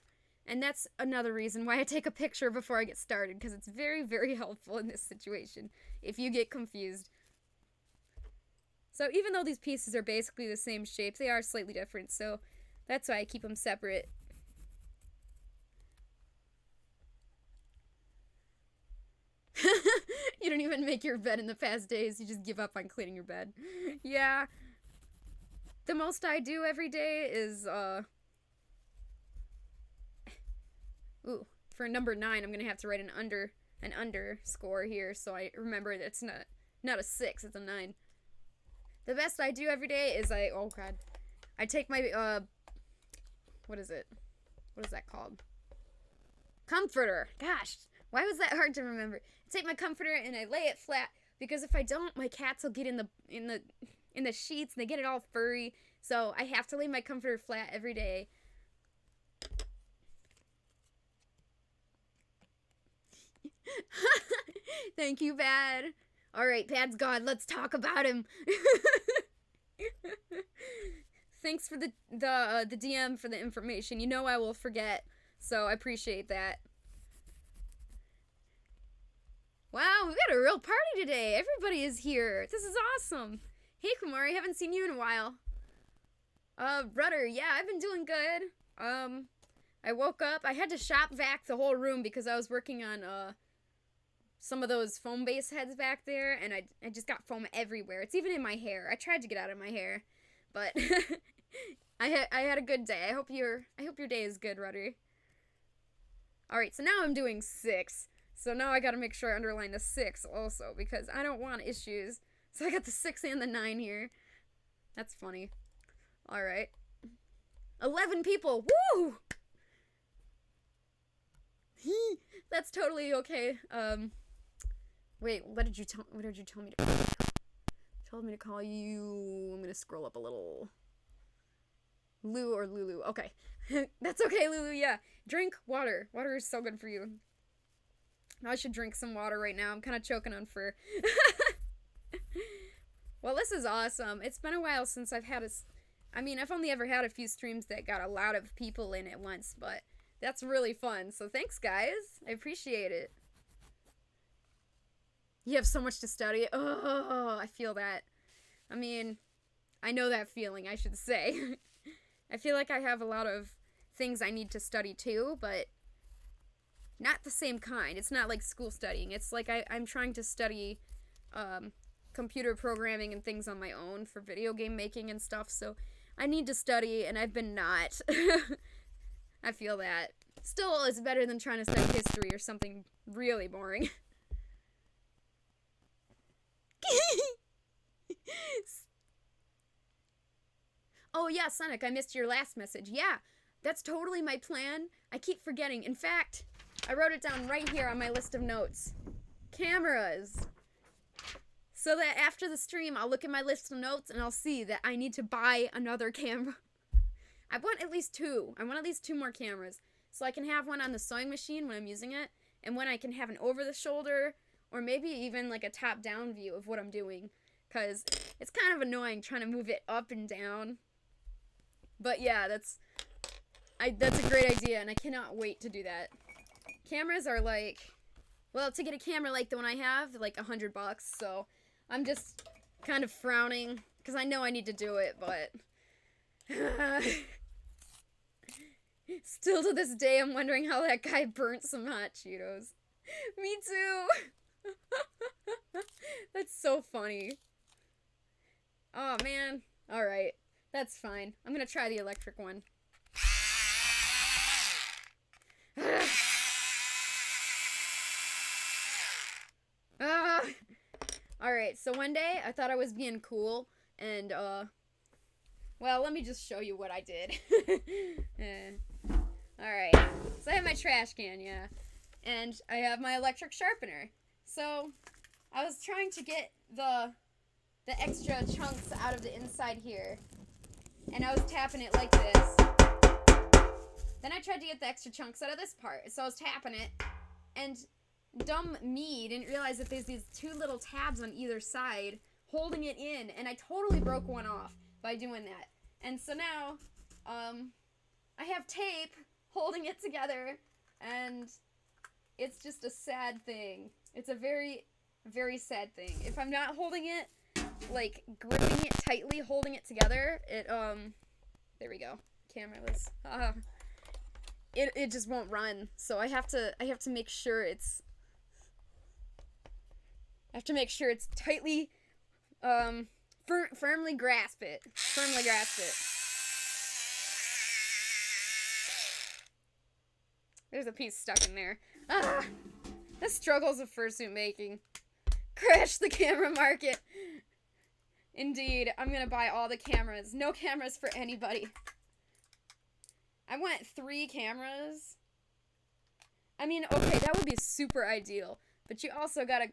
And that's another reason why I take a picture before I get started, because it's very, very helpful in this situation if you get confused. So even though these pieces are basically the same shape, they are slightly different, so that's why I keep them separate. You don't even make your bed in the past days, you just give up on cleaning your bed. Yeah. The most I do every day is, ooh, for number 9, I'm gonna have to write an underscore here, so I remember that it's not a 6, it's a 9. The best I do every day is I take my, what is it? What is that called? Comforter. Gosh, why was that hard to remember? I take my comforter and I lay it flat, because if I don't, my cats will get in the sheets and they get it all furry. So I have to lay my comforter flat every day. Thank you, Pad. Alright, Pad's gone. Let's talk about him. Thanks for the DM for the information. You know I will forget, so I appreciate that. Wow, we've got a real party today. Everybody is here. This is awesome. Hey, Kumari, haven't seen you in a while. Rudder, yeah, I've been doing good. I woke up. I had to shop vac the whole room because I was working on, some of those foam base heads back there, and I just got foam everywhere. It's even in my hair. I tried to get out of my hair, but I had a good day. I hope your day is good, Rudder. Alright, so now I'm doing 6. So now I gotta make sure I underline the 6 also, because I don't want issues. So I got the 6 and the 9 here. That's funny. Alright. 11 people! Woo! That's totally okay. Wait, what did you tell me to call you? Told me to call you... I'm gonna scroll up a little. Lou or Lulu. Okay. That's okay, Lulu, yeah. Drink water. Water is so good for you. I should drink some water right now. I'm kind of choking on fur. Well, this is awesome. It's been a while since I've had I've only ever had a few streams that got a lot of people in at once, but that's really fun. So thanks, guys. I appreciate it. You have so much to study. Oh, I feel that. I mean, I know that feeling, I should say. I feel like I have a lot of things I need to study too, but not the same kind. It's not like school studying. It's like I'm trying to study computer programming and things on my own for video game making and stuff, so I need to study, and I've been not. I feel that. Still, it's better than trying to study history or something really boring. Oh yeah, Sonic, I missed your last message. Yeah, that's totally my plan. I keep forgetting. In fact, I wrote it down right here on my list of notes. Cameras. So that after the stream, I'll look at my list of notes and I'll see that I need to buy another camera. I want at least 2. I want at least 2 more cameras. So I can have one on the sewing machine when I'm using it, and when I can have an over-the-shoulder, or maybe even like a top-down view of what I'm doing. Because it's kind of annoying trying to move it up and down. But yeah, that's a great idea, and I cannot wait to do that. Cameras are like, well, to get a camera like the one I have, like $100, so I'm just kind of frowning, because I know I need to do it, but still to this day, I'm wondering how that guy burnt some hot Cheetos. Me too! That's so funny. Oh, man. Alright, that's fine. I'm gonna try the electric one. Alright, so one day I thought I was being cool, and well, let me just show you what I did. Alright, so I have my trash can, yeah, and I have my electric sharpener. So I was trying to get the extra chunks out of the inside here, and I was tapping it like this. Then I tried to get the extra chunks out of this part, so I was tapping it, and dumb me didn't realize that there's these 2 little tabs on either side holding it in, and I totally broke one off by doing that. And so now, I have tape holding it together, and it's just a sad thing. It's a very, very sad thing. If I'm not holding it, like, gripping it tightly, holding it together, it, there we go. Camera was, it just won't run. So I have to make sure it's, tightly, firmly grasp it. There's a piece stuck in there. The struggles of fursuit making. Crash the camera market. Indeed, I'm gonna buy all the cameras. No cameras for anybody. I want 3 cameras. I mean, okay, that would be super ideal. But you also gotta,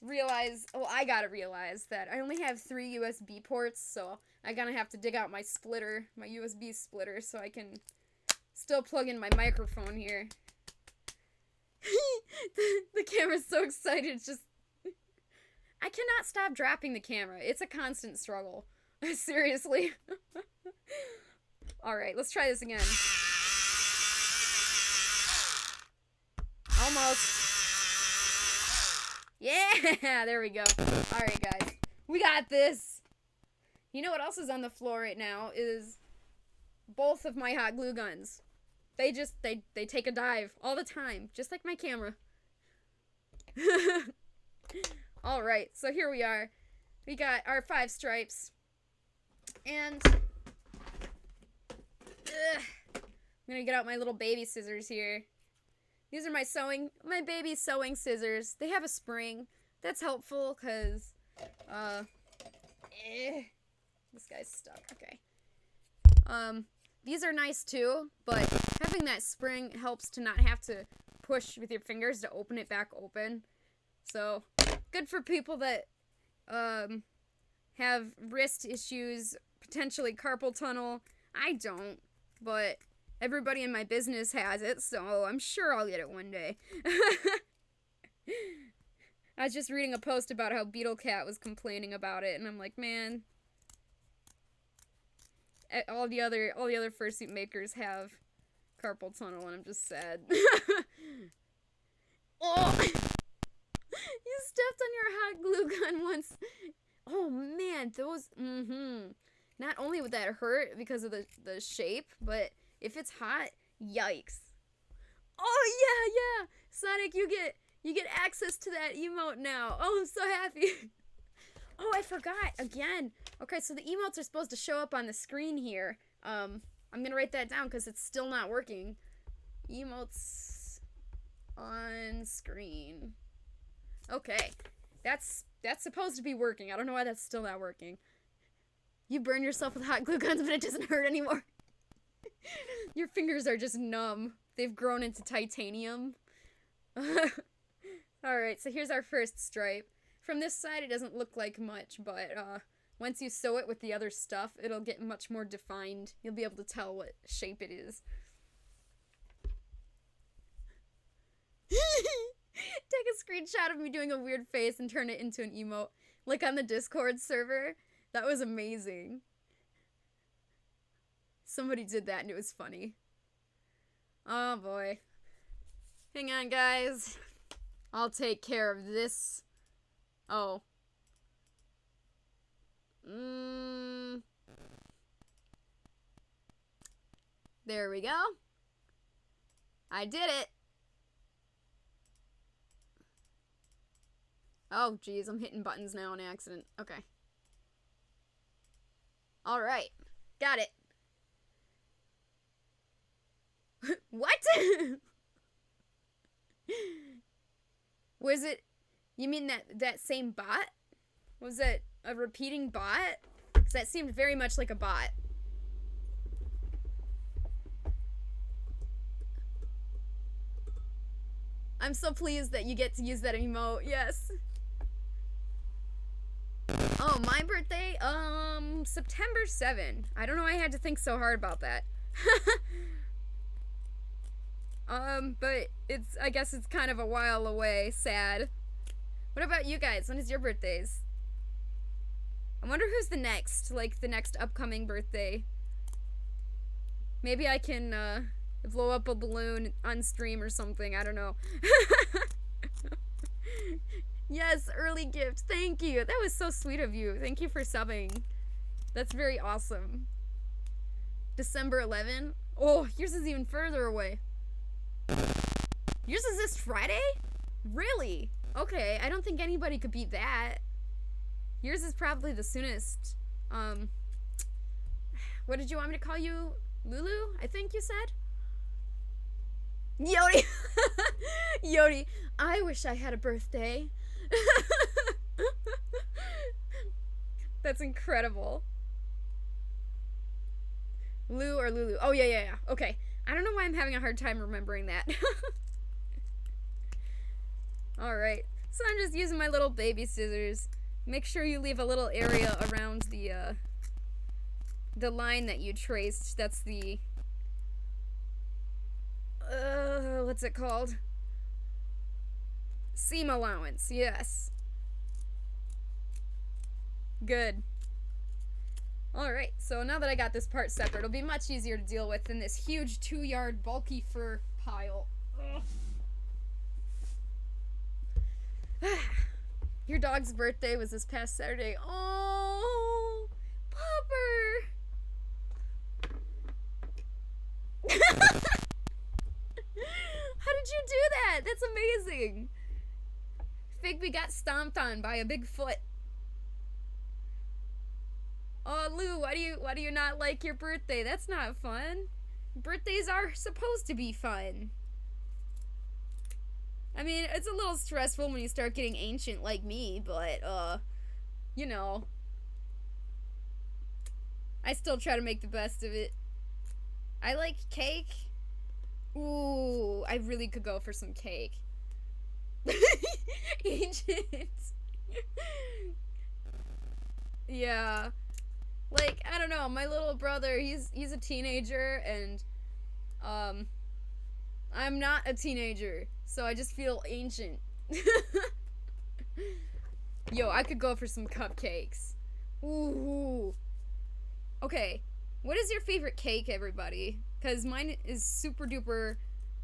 realize, well, I gotta realize that I only have 3 USB ports, so I'm gonna have to dig out my splitter, my USB splitter, so I can still plug in my microphone here. the camera's so excited, it's just... I cannot stop dropping the camera. It's a constant struggle. Seriously. Alright, let's try this again. Almost. Yeah, there we go. Alright, guys. We got this. You know what else is on the floor right now is both of my hot glue guns. They take a dive all the time, just like my camera. Alright, so here we are. We got our 5 stripes. And I'm gonna get out my little baby scissors here. These are my baby sewing scissors. They have a spring. That's helpful, because, this guy's stuck. Okay. These are nice too, but having that spring helps to not have to push with your fingers to open it back open. So, good for people that, have wrist issues, potentially carpal tunnel. I don't, but everybody in my business has it, so I'm sure I'll get it one day. I was just reading a post about how Beetlecat was complaining about it, and I'm like, man, all the other fursuit makers have carpal tunnel, and I'm just sad. Oh! You stepped on your hot glue gun once. Oh man, those, Not only would that hurt because of the shape, but if it's hot, yikes. Oh yeah. Sonic, you get access to that emote now. Oh, I'm so happy. Oh, I forgot again. Okay, so the emotes are supposed to show up on the screen here. I'm gonna write that down because it's still not working. Emotes on screen. Okay, that's supposed to be working. I don't know why that's still not working. You burn yourself with hot glue guns, but it doesn't hurt anymore. Your fingers are just numb. They've grown into titanium. Alright, so here's our first stripe. From this side, it doesn't look like much, but once you sew it with the other stuff, it'll get much more defined. You'll be able to tell what shape it is. Take a screenshot of me doing a weird face and turn it into an emote. Like on the Discord server. That was amazing. Somebody did that and it was funny. Oh boy. Hang on, guys. I'll take care of this. Oh. There we go. I did it. Oh, geez, I'm hitting buttons now on accident. Okay. Alright. Got it. What? Was it... You mean that same bot? Was it a repeating bot? Because that seemed very much like a bot. I'm so pleased that you get to use that emote. Yes. Oh, my birthday? September 7. I don't know why I had to think so hard about that. But I guess it's kind of a while away. Sad. What about you guys? When is your birthdays? I wonder who's the next upcoming birthday. Maybe I can blow up a balloon on stream or something. I don't know. Yes, early gift. Thank you. That was so sweet of you. Thank you for subbing. That's very awesome. December 11? Oh, yours is even further away. Yours is this Friday? Really? Okay, I don't think anybody could beat that. Yours is probably the soonest. What did you want me to call you? Lulu, I think you said? Yodi! Yodi, I wish I had a birthday. That's incredible. Lou or Lulu. Oh, yeah. Okay. I don't know why I'm having a hard time remembering that. Alright. So I'm just using my little baby scissors. Make sure you leave a little area around the line that you traced. That's the... what's it called? Seam allowance. Yes. Good. Alright, so now that I got this part separate, it'll be much easier to deal with than this huge 2-yard bulky fur pile. Your dog's birthday was this past Saturday. Oh, Popper! How did you do that? That's amazing. Figby got stomped on by a big foot. Oh, Lou, why do you not like your birthday? That's not fun. Birthdays are supposed to be fun. I mean, it's a little stressful when you start getting ancient like me, but, you know. I still try to make the best of it. I like cake. Ooh, I really could go for some cake. Ancient. Yeah. Like, I don't know, my little brother, he's a teenager, and, I'm not a teenager, so I just feel ancient. Yo, I could go for some cupcakes. Ooh. Okay, what is your favorite cake, everybody? Because mine is super duper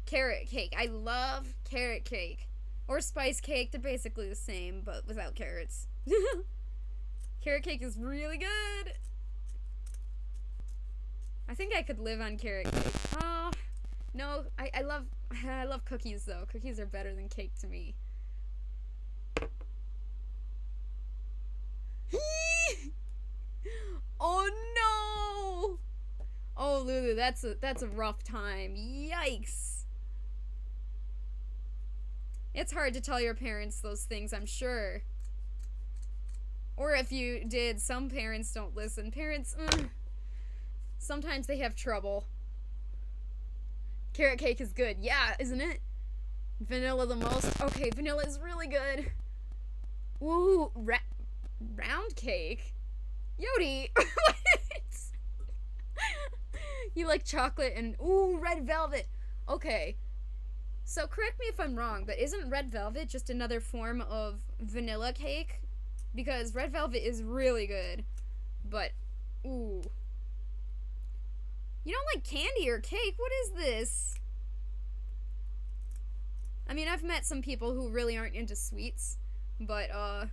carrot cake. I love carrot cake. Or spice cake, they're basically the same, but without carrots. Carrot cake is really good. I think I could live on carrot cake. Oh, no, I love cookies though. Cookies are better than cake to me. Oh no! Oh Lulu, that's a rough time. Yikes. It's hard to tell your parents those things, I'm sure. Or if you did, some parents don't listen. Parents, sometimes they have trouble. Carrot cake is good. Yeah, isn't it? Vanilla the most. Okay, vanilla is really good. Ooh, round cake? Yodi! What? You like chocolate and, ooh, red velvet. Okay. So correct me if I'm wrong, but isn't red velvet just another form of vanilla cake? Because red velvet is really good. But, ooh. You don't like candy or cake? What is this? I mean, I've met some people who really aren't into sweets, but, I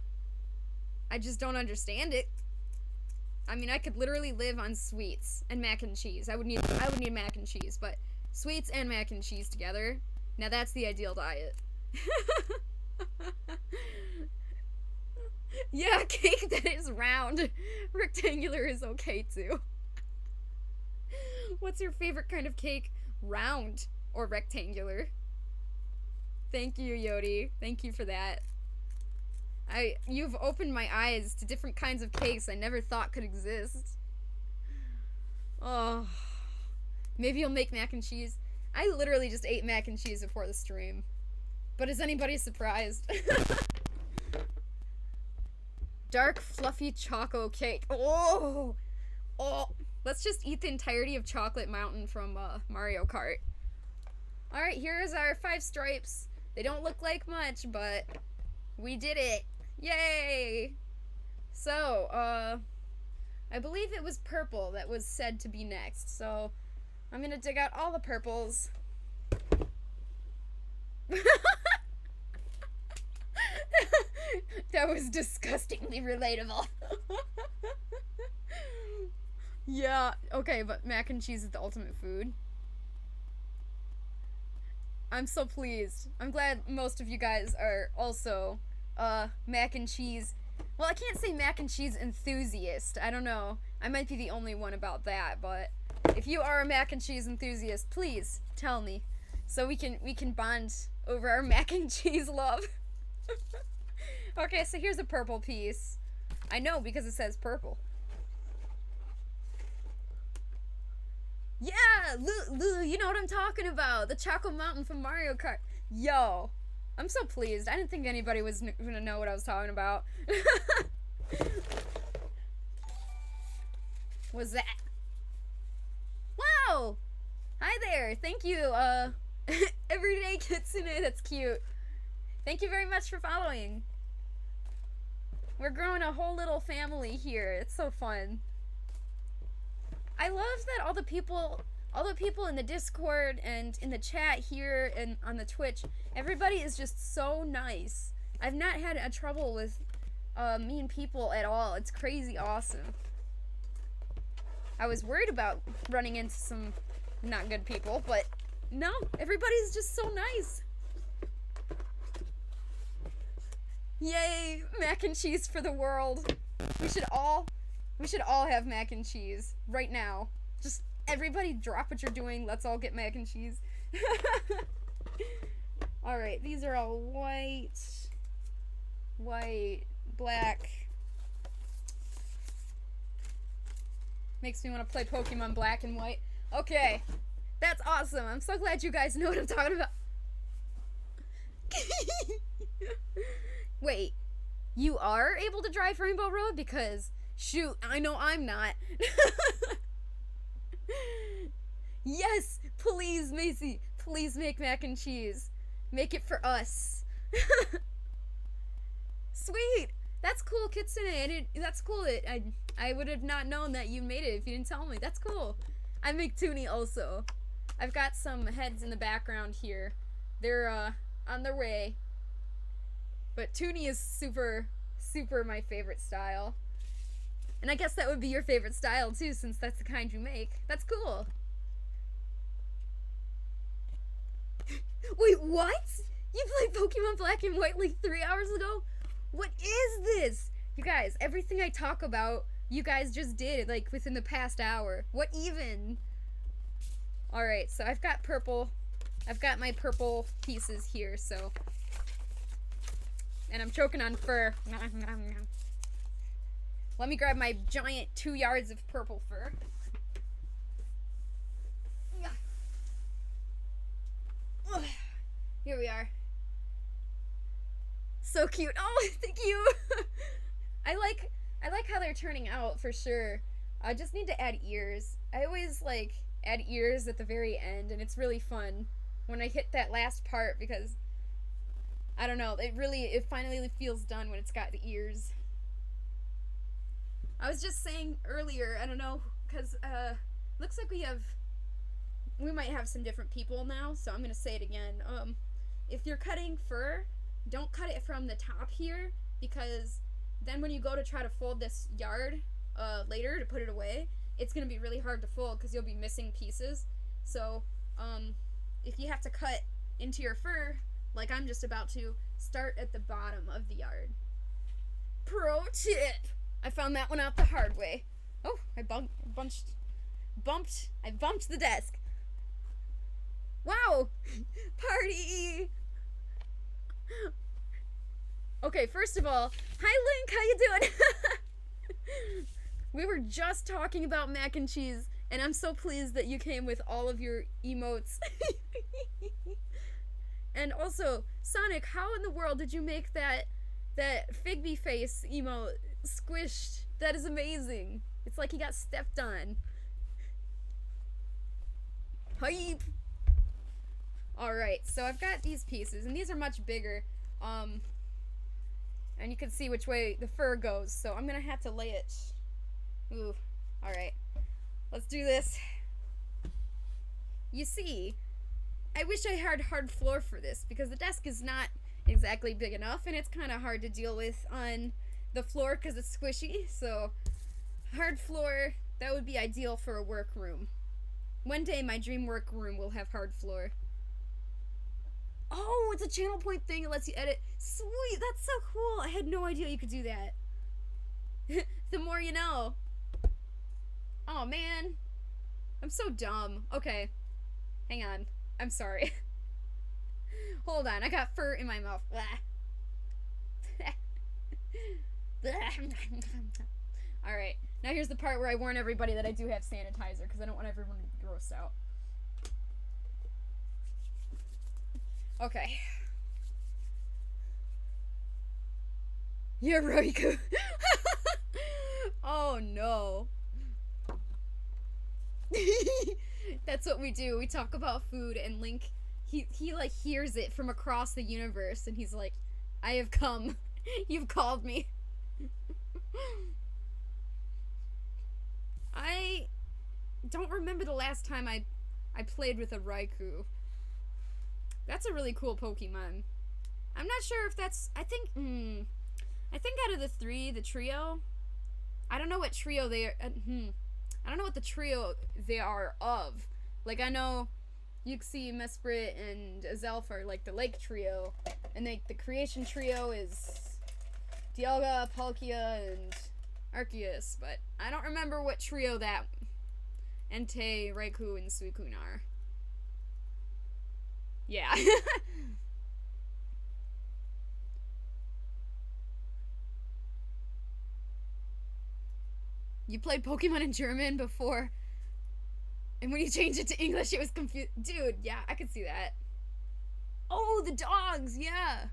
just don't understand it. I mean, I could literally live on sweets and mac and cheese. I would need mac and cheese, but sweets and mac and cheese together, now that's the ideal diet. Yeah, cake that is round. Rectangular is okay too. What's your favorite kind of cake? Round or rectangular? Thank you, Yodi. Thank you for that. You've opened my eyes to different kinds of cakes I never thought could exist. Oh. Maybe you'll make mac and cheese. I literally just ate mac and cheese before the stream. But is anybody surprised? Dark, fluffy choco cake. Oh! Oh! Let's just eat the entirety of Chocolate Mountain from Mario Kart. Alright, here's our 5 stripes. They don't look like much, but we did it. Yay! So, I believe it was purple that was said to be next. So, I'm gonna dig out all the purples. That was disgustingly relatable. Yeah, okay, but mac and cheese is the ultimate food. I'm so pleased. I'm glad most of you guys are also mac and cheese. Well, I can't say mac and cheese enthusiast. I don't know. I might be the only one about that, but if you are a mac and cheese enthusiast, please tell me so we can bond over our mac and cheese love. Okay, so here's a purple piece. I know because it says purple. Yeah, Lou, you know what I'm talking about. The Choco Mountain from Mario Kart. Yo, I'm so pleased. I didn't think anybody was gonna know what I was talking about. What's that? Wow! Hi there. Thank you, Everyday Kitsune. That's cute. Thank you very much for following. We're growing a whole little family here. It's so fun. I love that all the people in the Discord and in the chat here and on the Twitch, everybody is just so nice. I've not had a trouble with mean people at all. It's crazy awesome. I was worried about running into some not good people, but no, everybody's just so nice. Yay, mac and cheese for the world. We should all have mac and cheese right now. Just everybody drop what you're doing. Let's all get mac and cheese. Alright, these are all white, black. Makes me want to play Pokemon Black and White. Okay, that's awesome. I'm so glad you guys know what I'm talking about. Wait, you are able to drive Rainbow Road? Because shoot, I know I'm not. Yes, please, Macy. Please make mac and cheese. Make it for us. Sweet. That's cool, Kitsune. That's cool. I would have not known that you made it if you didn't tell me. That's cool. I make Toonie also. I've got some heads in the background here. They're on their way. But Toonie is super my favorite style. And I guess that would be your favorite style too, since that's the kind you make. That's cool. Wait, what? You played Pokemon Black and White like 3 hours ago? What is this? You guys, everything I talk about, you guys just did like within the past hour. What even? Alright, so I've got purple. I've got my purple pieces here, so. And I'm choking on fur. Let me grab my giant 2 yards of purple fur. Here we are. So cute. Oh, thank you. I like how they're turning out for sure. I just need to add ears. I always like add ears at the very end, and it's really fun when I hit that last part because I don't know, it finally feels done when it's got the ears. I was just saying earlier, I don't know, because looks like we might have some different people now, so I'm gonna say it again. If you're cutting fur, don't cut it from the top here, because then when you go to try to fold this yard later to put it away, it's gonna be really hard to fold because you'll be missing pieces. So if you have to cut into your fur, like I'm just about to, start at the bottom of the yard. Pro tip! I found that one out the hard way. Oh, I bumped the desk. Wow! Party! Okay, first of all, hi Link, how you doing? We were just talking about mac and cheese, and I'm so pleased that you came with all of your emotes. And also, Sonic, how in the world did you make that Figby face emote squished? That is amazing. It's like he got stepped on. Hype! Alright, so I've got these pieces, and these are much bigger. And you can see which way the fur goes, so I'm gonna have to lay it. Ooh, alright. Let's do this. you see, I wish I had hard floor for this, because the desk is not exactly big enough, and it's kind of hard to deal with on the floor because it's squishy, so hard floor, that would be ideal for a workroom. One day my dream workroom will have hard floor. Oh, it's a channel point thing. It lets you edit. Sweet, that's so cool. I had no idea you could do that. The more you know. Oh, man. I'm so dumb. Okay. Hang on. I'm sorry. Hold on. I got fur in my mouth. Alright. Now here's the part where I warn everybody that I do have sanitizer, because I don't want everyone to be grossed out. Okay. Yeah, Roiku. Oh no. That's what we do. We talk about food, and Link, he like hears it from across the universe, and he's like, I have come. You've called me. I don't remember the last time I played with a Raikou. That's a really cool Pokemon. I'm not sure if that's... I think out of the three, the trio... I don't know what trio they are... I don't know what the trio they are of. Like, I know Uxie, Mesprit, and Azelf are like the Lake Trio. And the Creation Trio is Dialga, Palkia, and Arceus. But I don't remember what trio that Entei, Raikou, and Suicune are. Yeah. You played Pokemon in German before, and when you changed it to English, it was confused. Dude, yeah, I could see that. Oh, the dogs, yeah.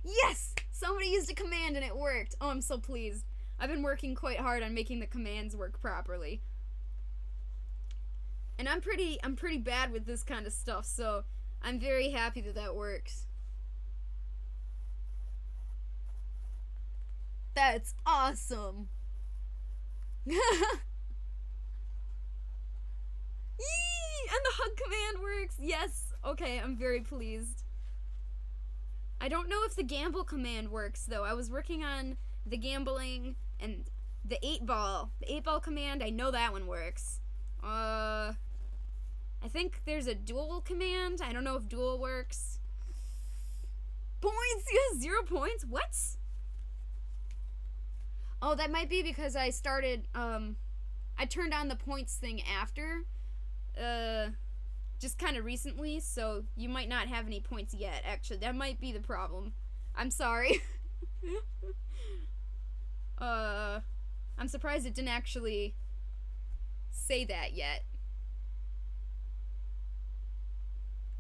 Yes! Somebody used a command and it worked. Oh, I'm so pleased. I've been working quite hard on making the commands work properly. And I'm pretty bad with this kind of stuff, so I'm very happy that that works. That's awesome. Yee! And the hug command works. Yes. Okay, I'm very pleased. I don't know if the gamble command works, though. I was working on the gambling and the 8-ball. The 8-ball command, I know that one works. I think there's a duel command. I don't know if duel works. Points! You have 0 points? What? Oh, that might be because I started, I turned on the points thing after, just kind of recently, so you might not have any points yet, actually. That might be the problem. I'm sorry. I'm surprised it didn't actually say that yet.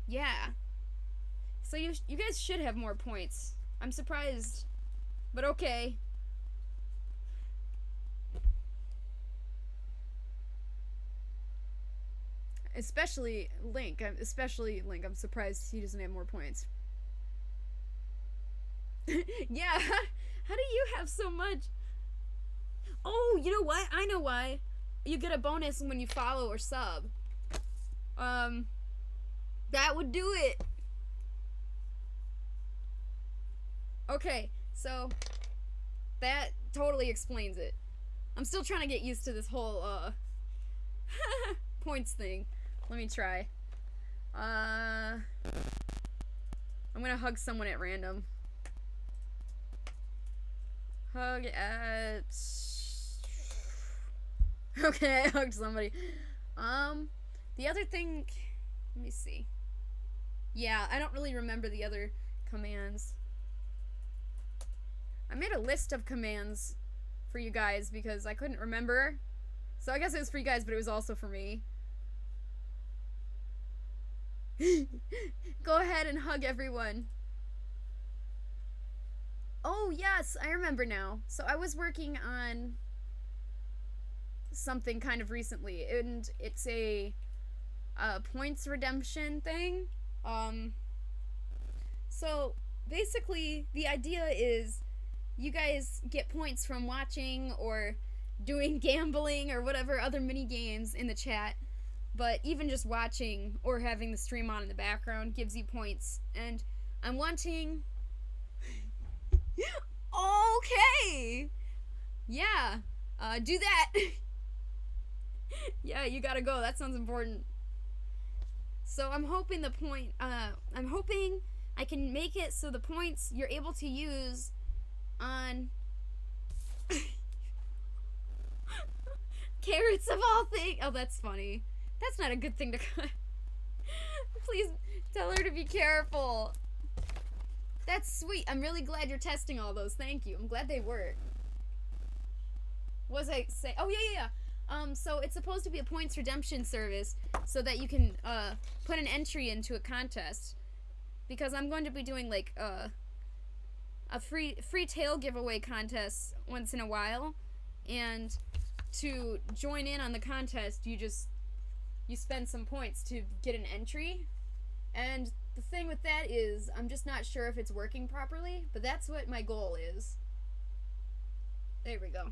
Yeah. So you guys should have more points. I'm surprised, but okay. Especially Link. I'm surprised he doesn't have more points. Yeah, how do you have so much? Oh, you know what? I know why. You get a bonus when you follow or sub. That would do it. Okay, so that totally explains it. I'm still trying to get used to this whole, points thing. Let me try. I'm gonna hug someone at random. Hug at... Okay, I hugged somebody. The other thing... Let me see. Yeah, I don't really remember the other commands. I made a list of commands for you guys because I couldn't remember. So I guess it was for you guys, but it was also for me. Go ahead and hug everyone. Oh, yes, I remember now. So I was working on something kind of recently, and it's a points redemption thing. So basically the idea is you guys get points from watching or doing gambling or whatever other mini games in the chat, but even just watching or having the stream on in the background gives you points. And I'm wanting... Okay! Yeah, do that! Yeah, you gotta go, that sounds important. So I'm hoping I'm hoping I can make it so the points you're able to use on carrots of all things. Oh, that's funny. That's not a good thing to cut. Please tell her to be careful. That's sweet. I'm really glad you're testing all those. Thank you. I'm glad they work. What was I say? Oh, yeah. So it's supposed to be a points redemption service so that you can put an entry into a contest, because I'm going to be doing like a free tail giveaway contest once in a while, and to join in on the contest you spend some points to get an entry. And the thing with that is I'm just not sure if it's working properly, but that's what my goal is. There we go.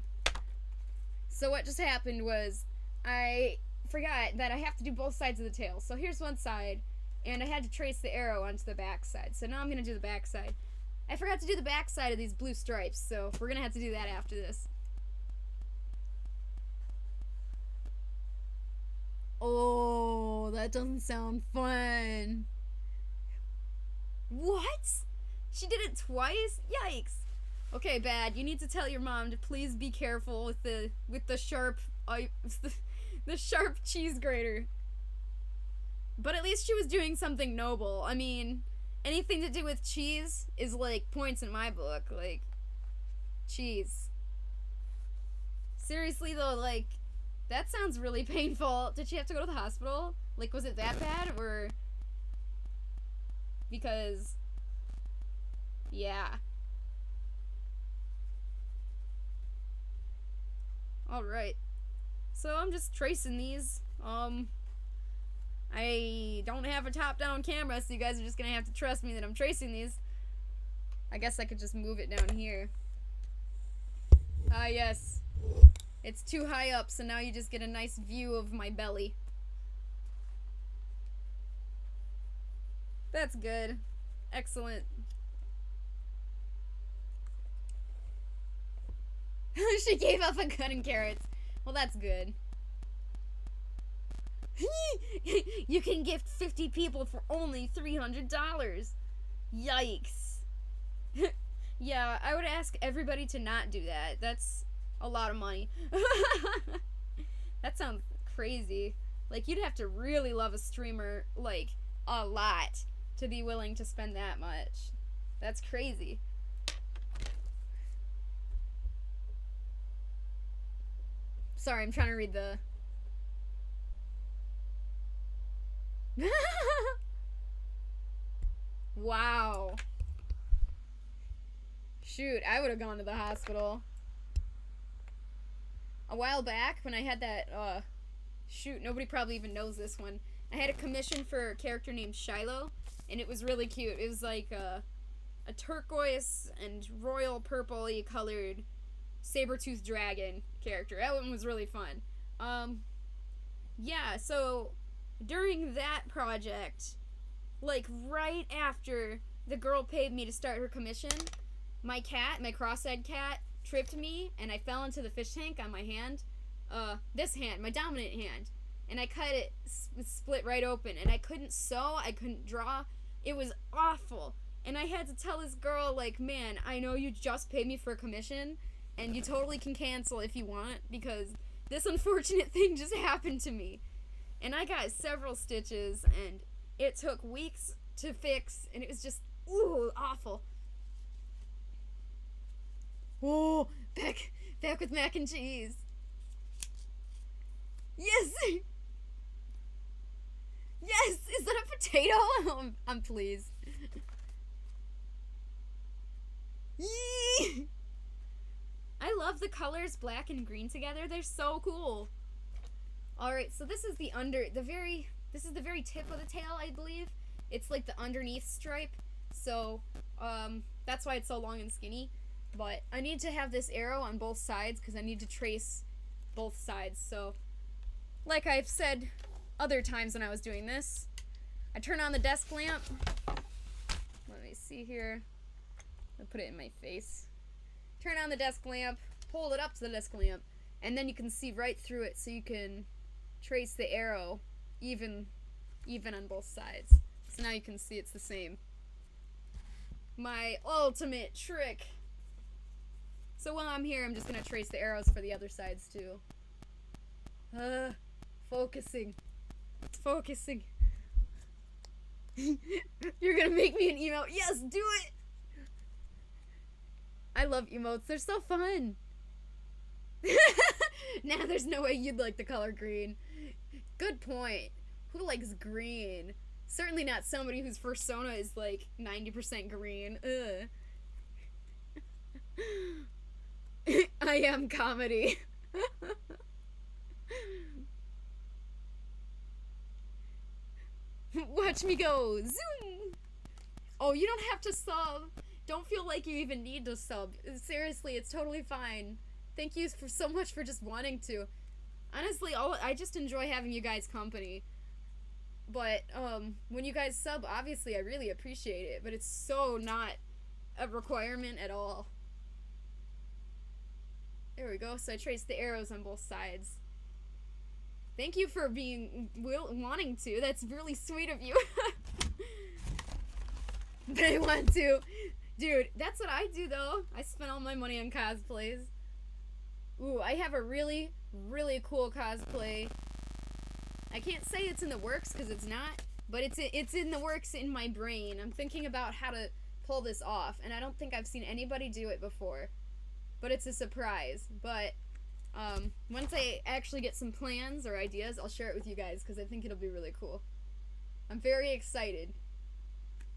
So what just happened was I forgot that I have to do both sides of the tail. So here's one side, and I had to trace the arrow onto the back side. So now I'm going to do the back side. I forgot to do the back side of these blue stripes, so we're going to have to do that after this. Oh, that doesn't sound fun. What? She did it twice? Yikes. Okay, Bad, you need to tell your mom to please be careful with the sharp the sharp cheese grater. But at least she was doing something noble. I mean, anything to do with cheese is like points in my book. Like, cheese. Seriously though, like, that sounds really painful. Did she have to go to the hospital? Like, was it that bad, or... Because... Yeah. Alright. So I'm just tracing these. I don't have a top-down camera, so you guys are just gonna have to trust me that I'm tracing these. I guess I could just move it down here. Ah, yes. It's too high up, so now you just get a nice view of my belly. That's good. Excellent. She gave up on cutting carrots. Well, that's good. You can gift 50 people for only $300. Yikes. Yeah, I would ask everybody to not do that. That's a lot of money. That sounds crazy. Like, you'd have to really love a streamer, like, a lot to be willing to spend that much. That's crazy. Sorry, I'm trying to read the... Wow. Shoot, I would have gone to the hospital. A while back, when I had that, shoot, nobody probably even knows this one. I had a commission for a character named Shiloh, and it was really cute. It was like a turquoise and royal purple-y colored saber-toothed dragon character. That one was really fun. Yeah, so during that project, like right after the girl paid me to start her commission, my cat, my cross-eyed cat, tripped me and I fell into the fish tank on my hand. This hand, my dominant hand. And I cut it, split right open, and I couldn't sew, I couldn't draw. It was awful. And I had to tell this girl, like, man, I know you just paid me for a commission, and you totally can cancel if you want, because this unfortunate thing just happened to me. And I got several stitches, and it took weeks to fix, and it was just, ooh, awful. Oh, back with mac and cheese. Yes! Yes! Is that a potato? I'm pleased. Yee! I love the colors black and green together. They're so cool. Alright, so this is the very tip of the tail, I believe. It's like the underneath stripe. So, that's why it's so long and skinny. But I need to have this arrow on both sides because I need to trace both sides. So, like I've said other times when I was doing this. I turn on the desk lamp. Let me see here. I'll put it in my face. Turn on the desk lamp, hold it up to the desk lamp, and then you can see right through it, so you can trace the arrow even on both sides. So now you can see it's the same. My ultimate trick. So while I'm here, I'm just gonna trace the arrows for the other sides too. Focusing. Focusing. You're gonna make me an emote. Yes, do it! I love emotes. They're so fun. Nah, there's no way you'd like the color green. Good point. Who likes green? Certainly not somebody whose persona is like 90% green. Ugh. I am comedy. Watch me go. Zoom. Oh, you don't have to sub. Don't feel like you even need to sub. Seriously, it's totally fine. Thank you for so much for just wanting to. Honestly, I just enjoy having you guys company. But when you guys sub, obviously I really appreciate it, but it's so not a requirement at all. There we go. So I traced the arrows on both sides. Thank you for wanting to. That's really sweet of you. But I want to. Dude, that's what I do though. I spend all my money on cosplays. Ooh, I have a really, really cool cosplay. I can't say it's in the works because it's not, but it's in the works in my brain. I'm thinking about how to pull this off, and I don't think I've seen anybody do it before. But it's a surprise. But once I actually get some plans or ideas, I'll share it with you guys because I think it'll be really cool. I'm very excited.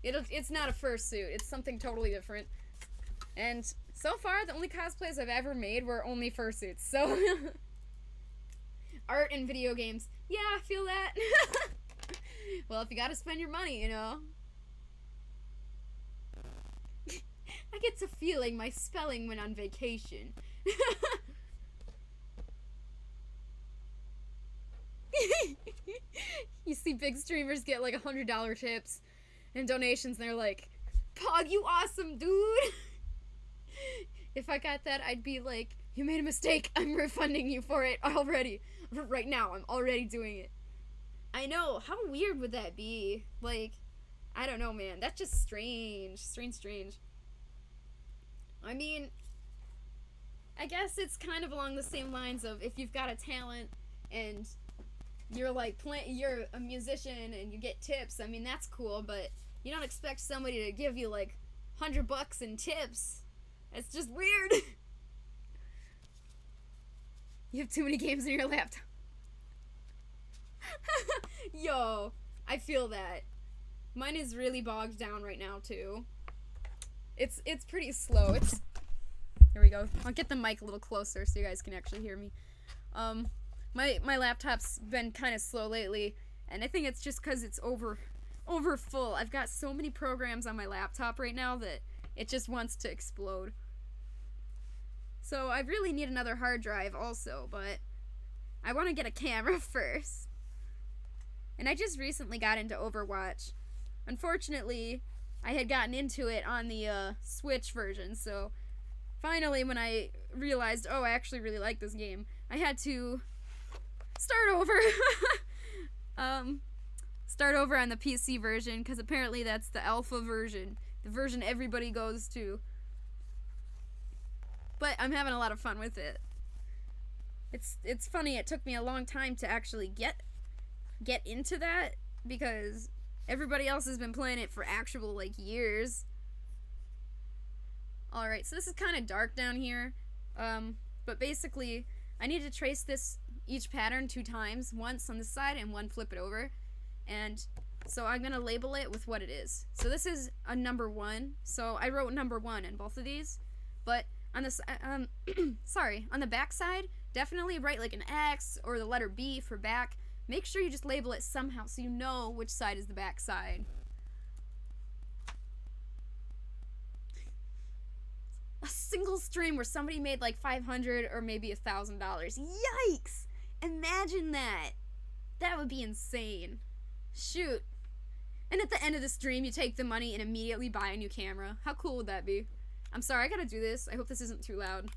It's not a fursuit. It's something totally different. And so far, the only cosplays I've ever made were only fursuits. So art and video games. Yeah, I feel that. Well, if you gotta spend your money, you know. I get to feeling my spelling when on vacation. You see big streamers get like $100 tips and donations, and they're like, Pog, you awesome, dude. If I got that, I'd be like, you made a mistake. I'm refunding you for it already. Right now, I'm already doing it. I know. How weird would that be? Like, I don't know, man. That's just strange. Strange. I mean, I guess it's kind of along the same lines of if you've got a talent and you're like you're a musician and you get tips. I mean, that's cool, but you don't expect somebody to give you like $100 in tips. It's just weird. You have too many games on your laptop. Yo, I feel that. Mine is really bogged down right now too. It's pretty slow. Here we go. I'll get the mic a little closer so you guys can actually hear me. My laptop's been kind of slow lately, and I think it's just because it's over full. I've got so many programs on my laptop right now that it just wants to explode. So I really need another hard drive also, but I want to get a camera first. And I just recently got into Overwatch. Unfortunately, I had gotten into it on the Switch version, so finally when I realized, oh, I actually really like this game, I had to start over. Start over on the PC version, because apparently that's the alpha version, the version everybody goes to. But I'm having a lot of fun with it. It's funny, it took me a long time to actually get into that, because everybody else has been playing it for actual, like, years. Alright, so this is kind of dark down here. But basically, I need to trace each pattern 2 times, once on the side and one flip it over. And so I'm going to label it with what it is. So this is a number 1. So I wrote number 1 in both of these. But on the on the back side, definitely write like an X or the letter B for back. Make sure you just label it somehow so you know which side is the back side. A single stream where somebody made like $500 or maybe $1,000. Yikes! Imagine that. That would be insane. Shoot. And at the end of the stream, you take the money and immediately buy a new camera. How cool would that be? I'm sorry, I gotta do this. I hope this isn't too loud.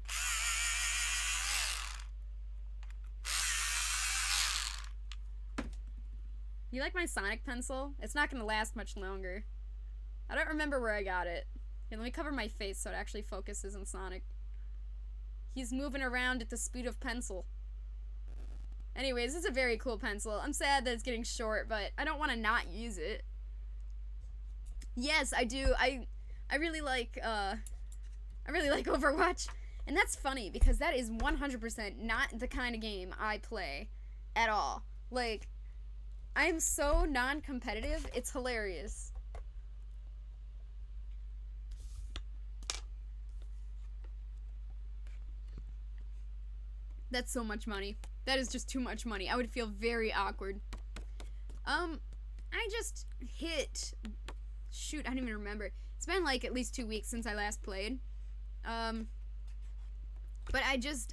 You like my Sonic pencil? It's not gonna last much longer. I don't remember where I got it. Here, let me cover my face so it actually focuses on Sonic. He's moving around at the speed of pencil. Anyways, this is a very cool pencil. I'm sad that it's getting short, but I don't want to not use it. Yes, I do. I really like Overwatch. And that's funny because that is 100% not the kind of game I play at all. Like, I am so non-competitive, it's hilarious. That's so much money. That is just too much money. I would feel very awkward. I just hit... Shoot, I don't even remember. It's been like at least 2 weeks since I last played. But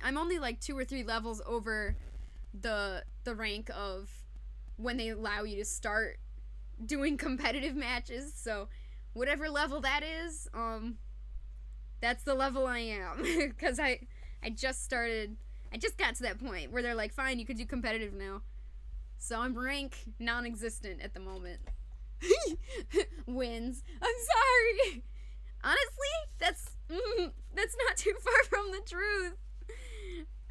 I'm only like 2 or 3 levels over the rank of when they allow you to start doing competitive matches. So whatever level that is, that's the level I am. Because I just got to that point where they're like, fine, you could do competitive now. So I'm rank non-existent at the moment. Wins. I'm sorry. Honestly, that's not too far from the truth.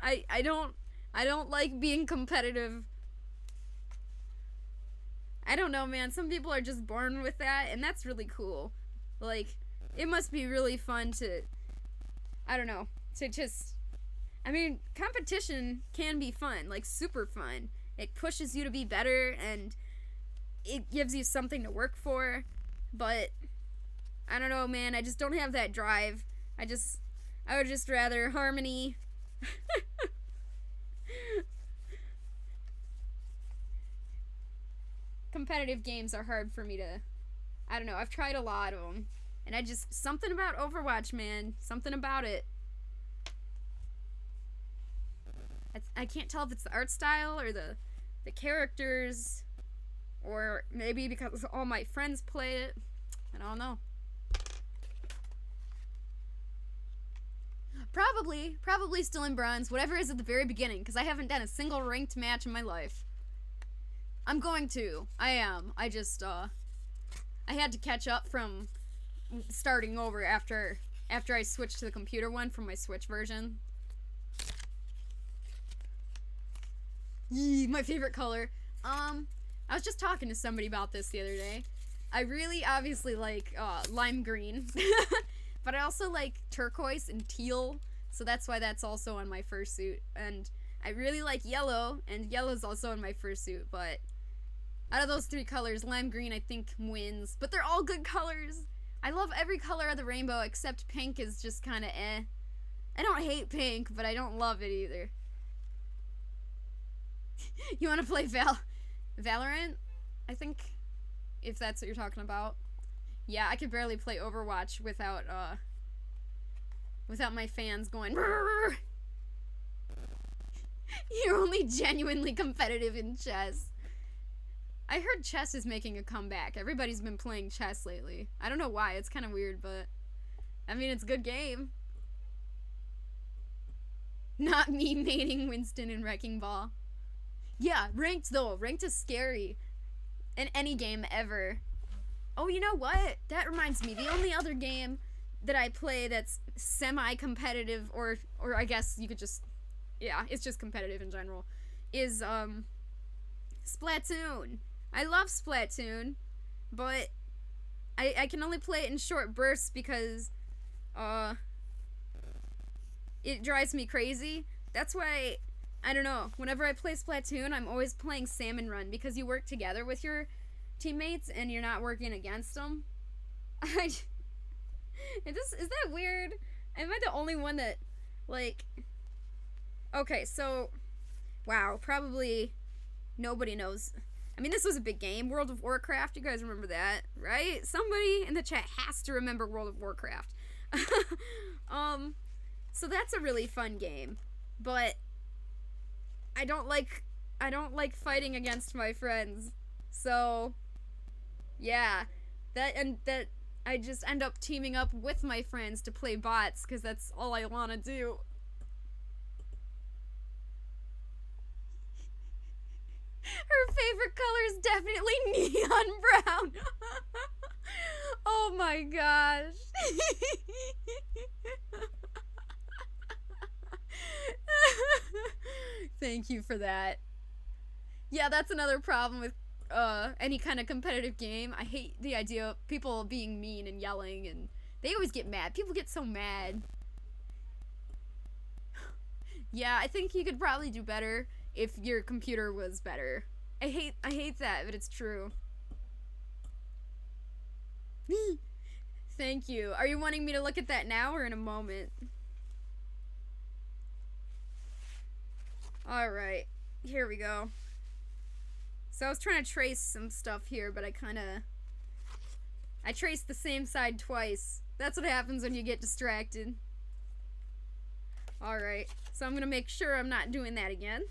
I don't like being competitive. I don't know, man. Some people are just born with that, and that's really cool. Like, it must be really fun to, I don't know, to just, I mean, competition can be fun, like super fun. It pushes you to be better, and it gives you something to work for, but I don't know, man. I just don't have that drive. I would just rather harmony. Competitive games are hard for me to, I don't know, I've tried a lot of them, and something about Overwatch, man, something about it. I can't tell if it's the art style or the characters, or maybe because all my friends play it. I don't know. Probably still in bronze, whatever is at the very beginning, because I haven't done a single ranked match in my life. I'm going to. I am. I had to catch up from starting over after I switched to the computer one from my Switch version. Yee, my favorite color. I was just talking to somebody about this the other day. I really obviously like lime green, but I also like turquoise and teal, so that's why that's also on my fursuit. And I really like yellow, and yellow's also on my fursuit, but out of those 3 colors, lime green I think wins, but they're all good colors. I love every color of the rainbow except pink is just kind of eh. I don't hate pink, but I don't love it either. You want to play Valorant? I think, if that's what you're talking about. Yeah, I could barely play Overwatch without my fans going, "Rrr." You're only genuinely competitive in chess. I heard chess is making a comeback. Everybody's been playing chess lately. I don't know why. It's kind of weird, but I mean, it's a good game. Not me mating Winston and Wrecking Ball. Yeah, ranked though. Ranked is scary. In any game ever. Oh, you know what? That reminds me. The only other game that I play that's semi-competitive, or I guess you could just, yeah, it's just competitive in general, is Splatoon. I love Splatoon, but I can only play it in short bursts because it drives me crazy. That's why, I don't know, whenever I play Splatoon, I'm always playing Salmon Run because you work together with your teammates and you're not working against them. Is that weird? Am I the only one that, like, okay, so, wow, probably nobody knows. I mean, this was a big game, World of Warcraft, you guys remember that, right? Somebody in the chat has to remember World of Warcraft. So that's a really fun game, but I don't like don't like fighting against my friends. So, yeah. That I just end up teaming up with my friends to play bots, because that's all I want to do. Her favorite color is definitely neon brown. Oh my gosh. Thank you for that. Yeah, that's another problem with any kind of competitive game. I hate the idea of people being mean and yelling, and they always get mad. People get so mad. Yeah, I think you could probably do better if your computer was better. I hate that, but it's true. Thank you. Are you wanting me to look at that now or in a moment? Alright, here we go. So I was trying to trace some stuff here, but I traced the same side twice. That's what happens when you get distracted. Alright, so I'm gonna make sure I'm not doing that again.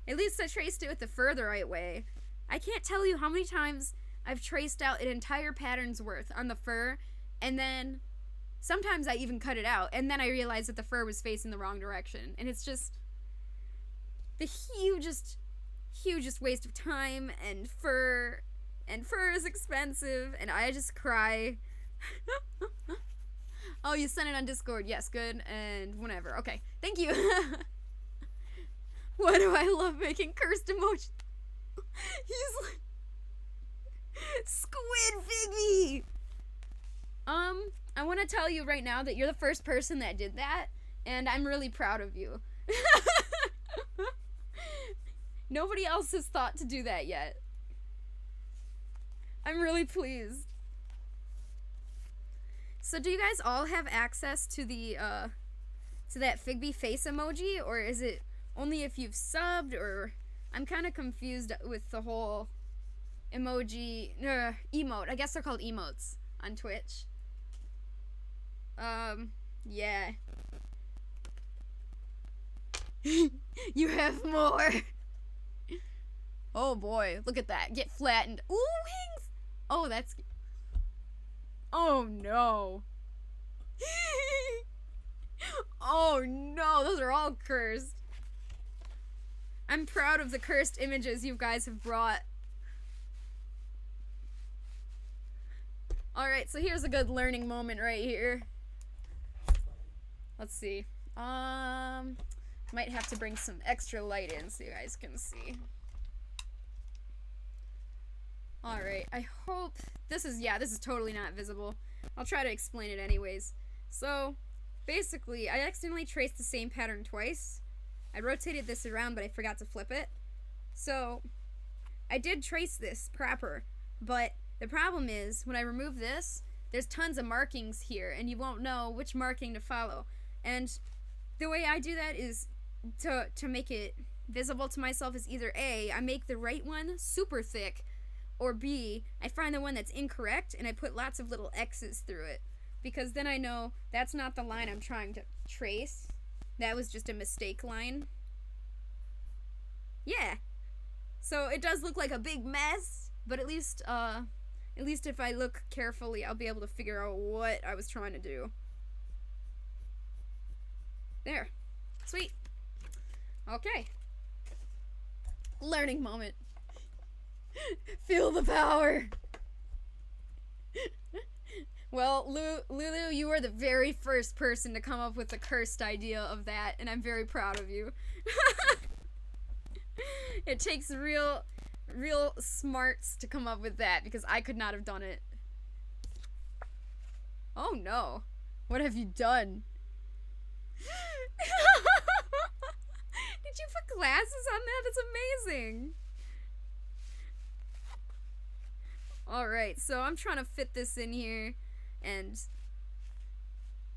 At least I traced it with the fur the right way. I can't tell you how many times I've traced out an entire pattern's worth on the fur, and then sometimes I even cut it out, and then I realized that the fur was facing the wrong direction, and it's just the hugest waste of time, and fur is expensive, and I just cry. Oh, you sent it on Discord. Yes, good, and whatever. Okay, thank you. Why do I love making cursed emojis? He's like Squid Figgy. I want to tell you right now that you're the first person that did that, and I'm really proud of you. Nobody else has thought to do that yet. I'm really pleased. So do you guys all have access to the to that Figby face emoji, or is it only if you've subbed? Or I'm kind of confused with the whole emoji emote. I guess they're called emotes on Twitch. Yeah. You have more. Oh boy, look at that. Get flattened. Ooh, wings. Oh, that's... Oh no. Oh no, those are all cursed. I'm proud of the cursed images you guys have brought. Alright, so here's a good learning moment right here. Let's see. Might have to bring some extra light in so you guys can see. Alright, I hope... This is totally not visible. I'll try to explain it anyways. So, basically, I accidentally traced the same pattern twice. I rotated this around, but I forgot to flip it. So, I did trace this proper, but the problem is, when I remove this, there's tons of markings here, and you won't know which marking to follow. And the way I do that is to make it visible to myself is either A, I make the right one super thick, or B, I find the one that's incorrect and I put lots of little X's through it. Because then I know that's not the line I'm trying to trace. That was just a mistake line. Yeah. So it does look like a big mess, but at least if I look carefully, I'll be able to figure out what I was trying to do. There. Sweet. Okay. Learning moment. Feel the power. Well, Lulu, you were the very first person to come up with the cursed idea of that, and I'm very proud of you. It takes real smarts to come up with that, because I could not have done it. Oh no. What have you done? Did you put glasses on that? That's amazing. Alright, so I'm trying to fit this in here, and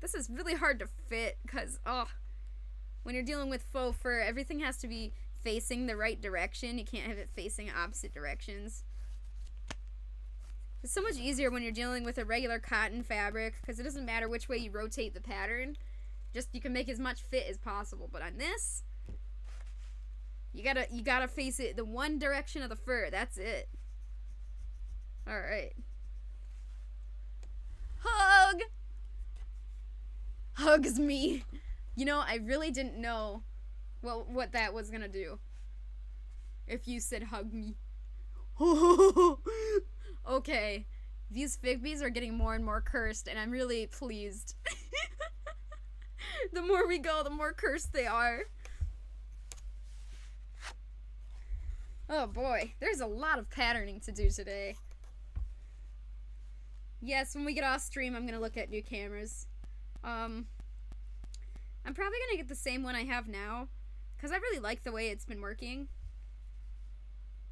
this is really hard to fit, because, when you're dealing with faux fur, everything has to be facing the right direction. You can't have it facing opposite directions. It's so much easier when you're dealing with a regular cotton fabric, because it doesn't matter which way you rotate the pattern. Just, you can make as much fit as possible. But on this, you gotta face it the one direction of the fur. That's it. Alright. Hug! Hugs me. You know, I really didn't know what that was gonna do. If you said hug me. Okay. These Figbees are getting more and more cursed, and I'm really pleased. The more we go, the more cursed they are. Oh boy, there's a lot of patterning to do today. Yes, when we get off stream, I'm gonna look at new cameras. I'm probably gonna get the same one I have now, because I really like the way it's been working.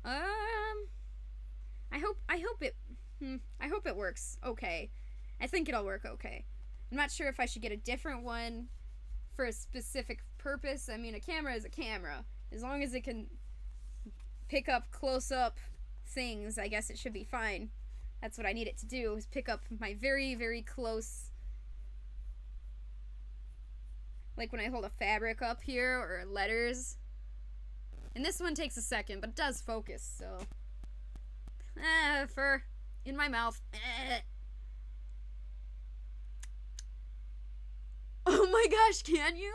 I hope it works okay. I think it'll work okay. I'm not sure if I should get a different one for a specific purpose. I mean, a camera is a camera. As long as it can pick up close-up things, I guess it should be fine. That's what I need it to do, is pick up my very, very close... Like when I hold a fabric up here, or letters. And this one takes a second, but it does focus, so... fur. In my mouth. Oh my gosh, can you?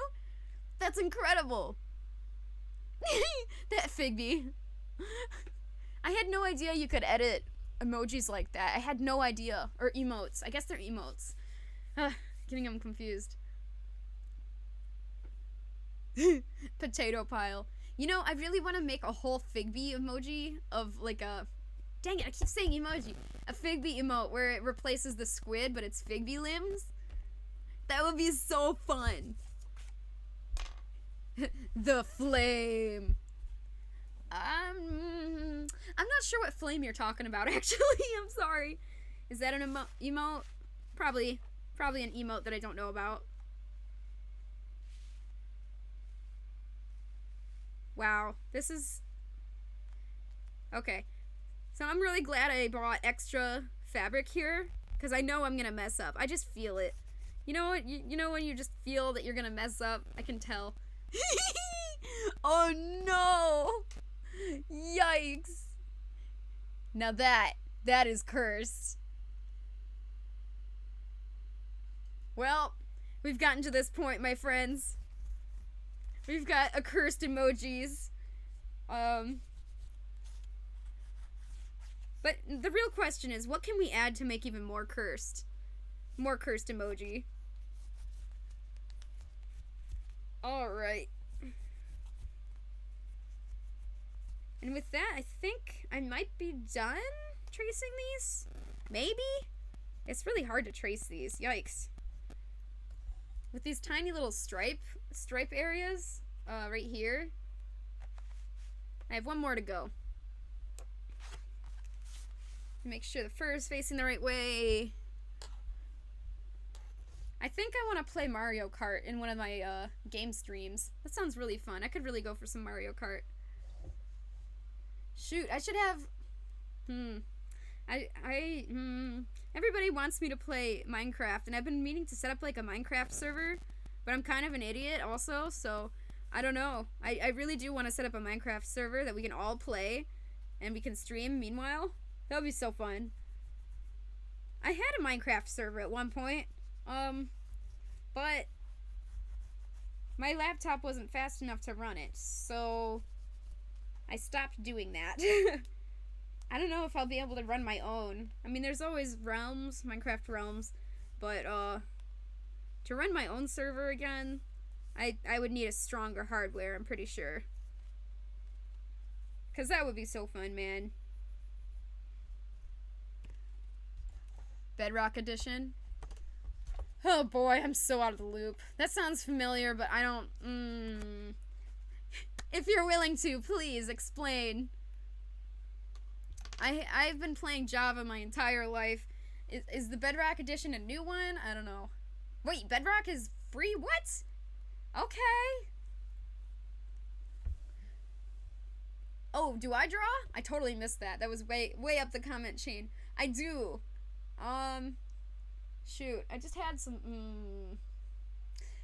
That's incredible. That Figbee. I had no idea you could edit emojis like that. I had no idea. Or emotes. I guess they're emotes. Getting them confused. Potato pile. You know, I really want to make a whole Figbee emoji of like a... Dang it, I keep saying emoji. A Figbee emote where it replaces the squid, but it's Figbee limbs. That would be so fun. The flame. I'm not sure what flame you're talking about, actually. I'm sorry. Is that an emote? Probably an emote that I don't know about. Wow, this is... Okay. So I'm really glad I brought extra fabric here, because I know I'm gonna mess up. I just feel it. You know what? You know when you just feel that you're gonna mess up? I can tell. Oh no! Yikes! Now that is cursed. Well, we've gotten to this point, my friends. We've got accursed emojis. But the real question is, what can we add to make even more cursed? More cursed emoji. Alright. And with that, I think I might be done tracing these? Maybe? It's really hard to trace these. Yikes. With these tiny little stripe areas, right here. I have one more to go. Make sure the fur is facing the right way. I think I want to play Mario Kart in one of my game streams. That sounds really fun. I could really go for some Mario Kart. Shoot, I should have... Everybody wants me to play Minecraft, and I've been meaning to set up like a Minecraft server, but I'm kind of an idiot also, so I don't know. I really do want to set up a Minecraft server that we can all play, and we can stream meanwhile. That would be so fun. I had a Minecraft server at one point, but my laptop wasn't fast enough to run it, so I stopped doing that. I don't know if I'll be able to run my own. I mean, there's always Realms, Minecraft Realms, but to run my own server again, I would need a stronger hardware, I'm pretty sure. 'Cause that would be so fun, man. Bedrock Edition. Oh boy, I'm so out of the loop. That sounds familiar, but I don't... If you're willing to, please explain. I've been playing Java my entire life. Is the Bedrock Edition a new one? I don't know. Wait, Bedrock is free? What? Okay. Oh, do I draw? I totally missed that. That was way up the comment chain. I do. Shoot, I just had some,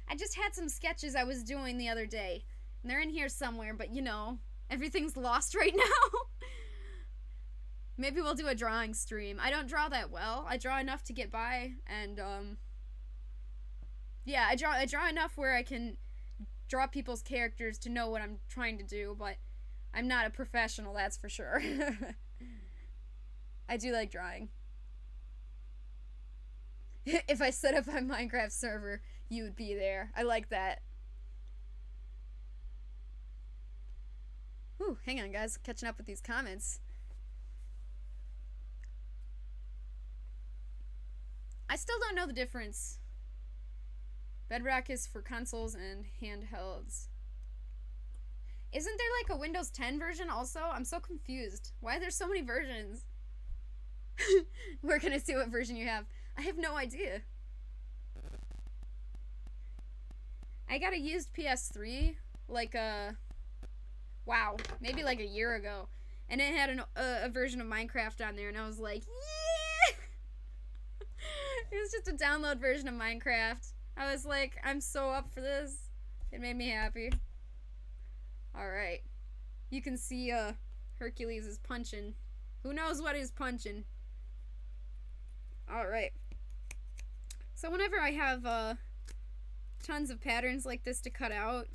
I just had some sketches I was doing the other day. And they're in here somewhere, but you know, everything's lost right now. Maybe we'll do a drawing stream. I don't draw that well. I draw enough to get by, and yeah, I draw enough where I can draw people's characters to know what I'm trying to do, but I'm not a professional, that's for sure. I do like drawing. If I set up a Minecraft server, you would be there. I like that. Whew, hang on guys, catching up with these comments. I still don't know the difference. Bedrock is for consoles and handhelds. Isn't there like a Windows 10 version also? I'm so confused. Why are there so many versions? Where can I see what version you have? I have no idea. I got a used PS3 like wow, maybe like a year ago, and it had a version of Minecraft on there, and I was like, yeah! It was just a download version of Minecraft. I was like, I'm so up for this. It made me happy. Alright. You can see Hercules is punching. Who knows what he's punching? Alright. So whenever I have tons of patterns like this to cut out,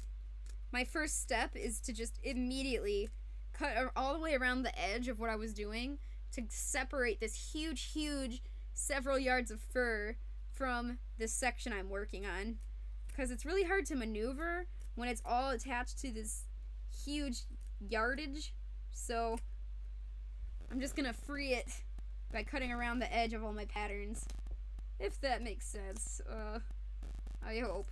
my first step is to just immediately cut all the way around the edge of what I was doing to separate this huge several yards of fur from this section I'm working on, because it's really hard to maneuver when it's all attached to this huge yardage. So I'm just gonna free it by cutting around the edge of all my patterns, if that makes sense. I hope.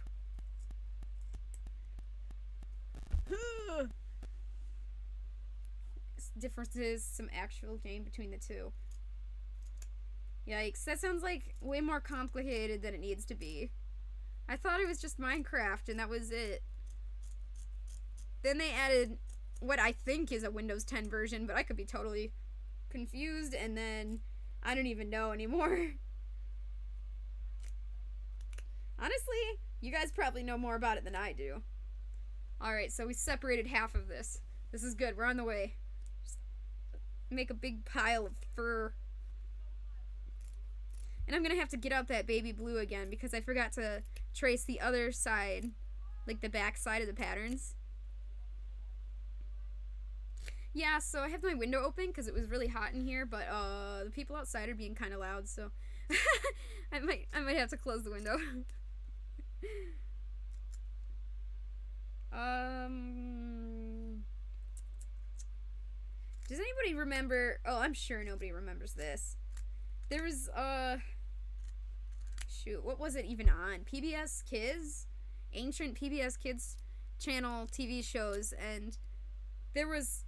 Differences, some actual game between the two. Yikes, that sounds like way more complicated than it needs to be. I thought it was just Minecraft and that was it. Then they added what I think is a Windows 10 version, but I could be totally confused, and then I don't even know anymore. Honestly, you guys probably know more about it than I do. Alright, so we separated half of this. This is good, we're on the way. Just make a big pile of fur. And I'm gonna have to get out that baby blue again because I forgot to trace the other side, like the back side of the patterns. Yeah, so I have my window open because it was really hot in here, but the people outside are being kind of loud, so I might have to close the window. Does anybody remember? Oh, I'm sure nobody remembers this. There was shoot, what was it even on? PBS Kids? Ancient PBS Kids channel TV shows, and there was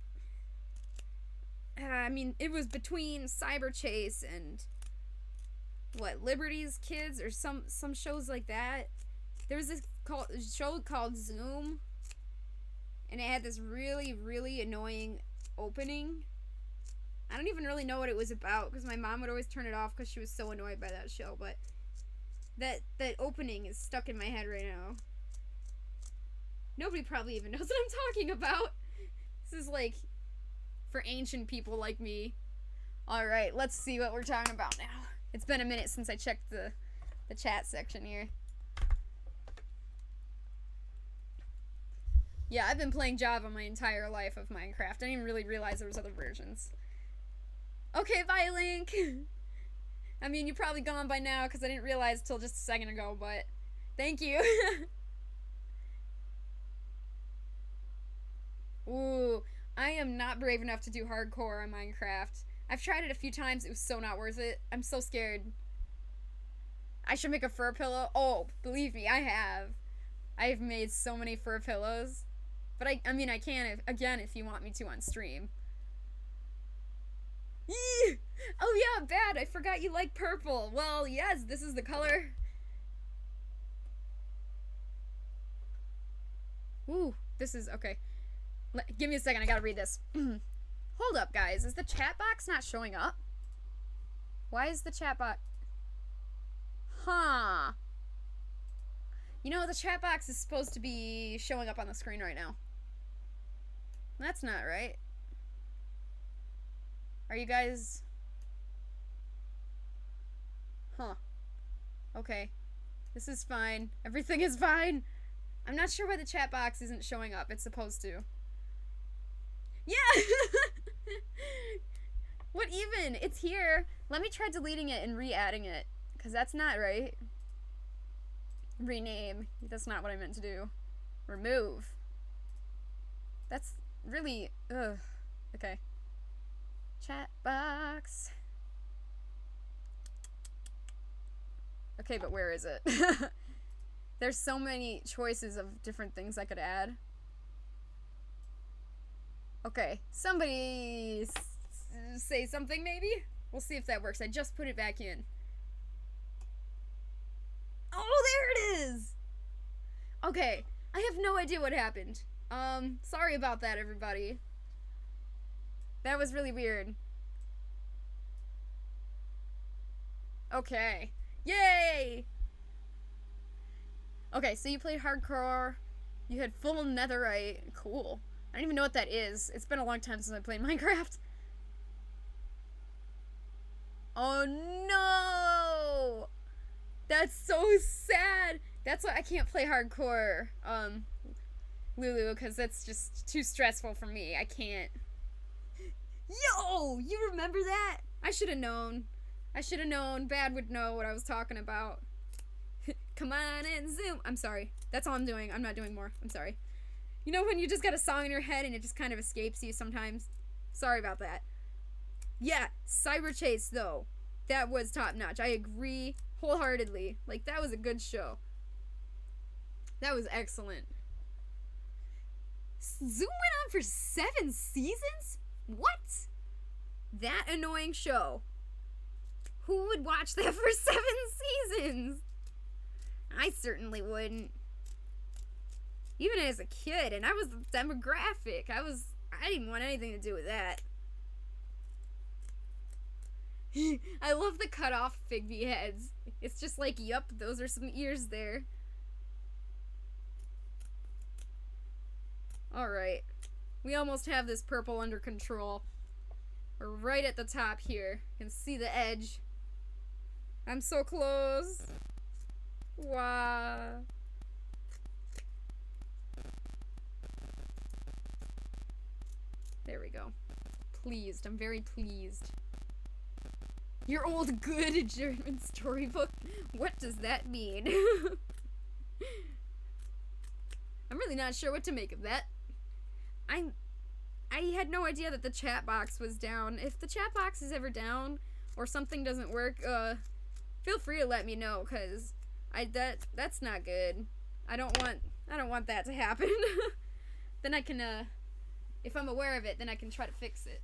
I mean, it was between Cyber Chase and what, Liberty's Kids or some shows like that. There was this show called Zoom, and it had this really annoying opening. I don't even really know what it was about because my mom would always turn it off because she was so annoyed by that show, but that opening is stuck in my head right now. Nobody probably even knows what I'm talking about. This is like for ancient people like me. Alright, let's see what we're talking about now. It's been a minute since I checked the chat section here. Yeah, I've been playing Java my entire life of Minecraft. I didn't even really realize there was other versions. Okay, Violink! I mean, you're probably gone by now because I didn't realize till just a second ago, but thank you. Ooh, I am not brave enough to do hardcore on Minecraft. I've tried it a few times. It was so not worth it. I'm so scared. I should make a fur pillow. Oh, believe me, I have. I've made so many fur pillows. But I mean, I can, if you want me to on stream. Yee! Oh yeah, bad. I forgot you like purple. Well, yes, this is the color. Ooh, this is, okay. Give me a second, I gotta read this. Hold up, guys. Is the chat box not showing up? Why is the chat box... Huh. You know, the chat box is supposed to be showing up on the screen right now. That's not right. Are you guys... Huh. Okay. This is fine. Everything is fine. I'm not sure why the chat box isn't showing up. It's supposed to. Yeah! What even? It's here. Let me try deleting it and re-adding it. Because that's not right. Rename. That's not what I meant to do. Remove. That's really... Ugh. Okay. Chat box. Okay, but where is it? There's so many choices of different things I could add. Okay, somebody say something maybe? We'll see if that works. I just put it back in. Oh, there it is! Okay, I have no idea what happened. Sorry about that, everybody. That was really weird. Okay. Yay! Okay, so you played hardcore. You had full netherite. Cool. I don't even know what that is. It's been a long time since I played Minecraft. Oh no! That's so sad. That's why I can't play hardcore, Lulu, because that's just too stressful for me. I can't. Yo! You remember that? I should have known. I should have known. Bad would know what I was talking about. Come on and zoom. I'm sorry. That's all I'm doing. I'm not doing more. I'm sorry. You know when you just got a song in your head and it just kind of escapes you sometimes? Sorry about that. Yeah, Cyber Chase, though. That was top notch. I agree wholeheartedly. Like, that was a good show. That was excellent. Zoom went on for 7 seasons? What? That annoying show. Who would watch that for 7 seasons? I certainly wouldn't. Even as a kid, and I was the demographic. I didn't want anything to do with that. I love the cut off Figby heads. It's just like, yup, those are some ears there. Alright. We almost have this purple under control. We're right at the top here. You can see the edge. I'm so close. Wow. There we go. Pleased. I'm very pleased. Your old good German storybook? What does that mean? I'm really not sure what to make of that. I had no idea that the chat box was down. If the chat box is ever down or something doesn't work, feel free to let me know, cause that's not good. I don't want that to happen. Then I can if I'm aware of it, then I can try to fix it.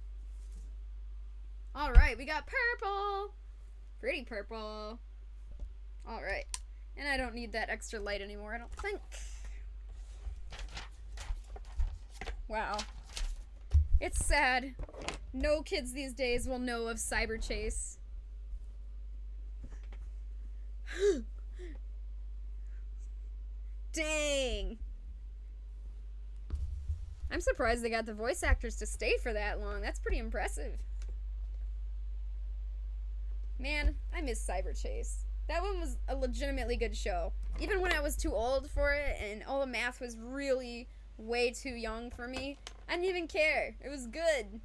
Alright, we got purple! Pretty purple. Alright. And I don't need that extra light anymore, I don't think. Wow. It's sad. No kids these days will know of Cyber Chase. Dang! I'm surprised they got the voice actors to stay for that long. That's pretty impressive. Man, I miss Cyber Chase. That one was a legitimately good show. Even when I was too old for it and all the math was really way too young for me, I didn't even care. It was good.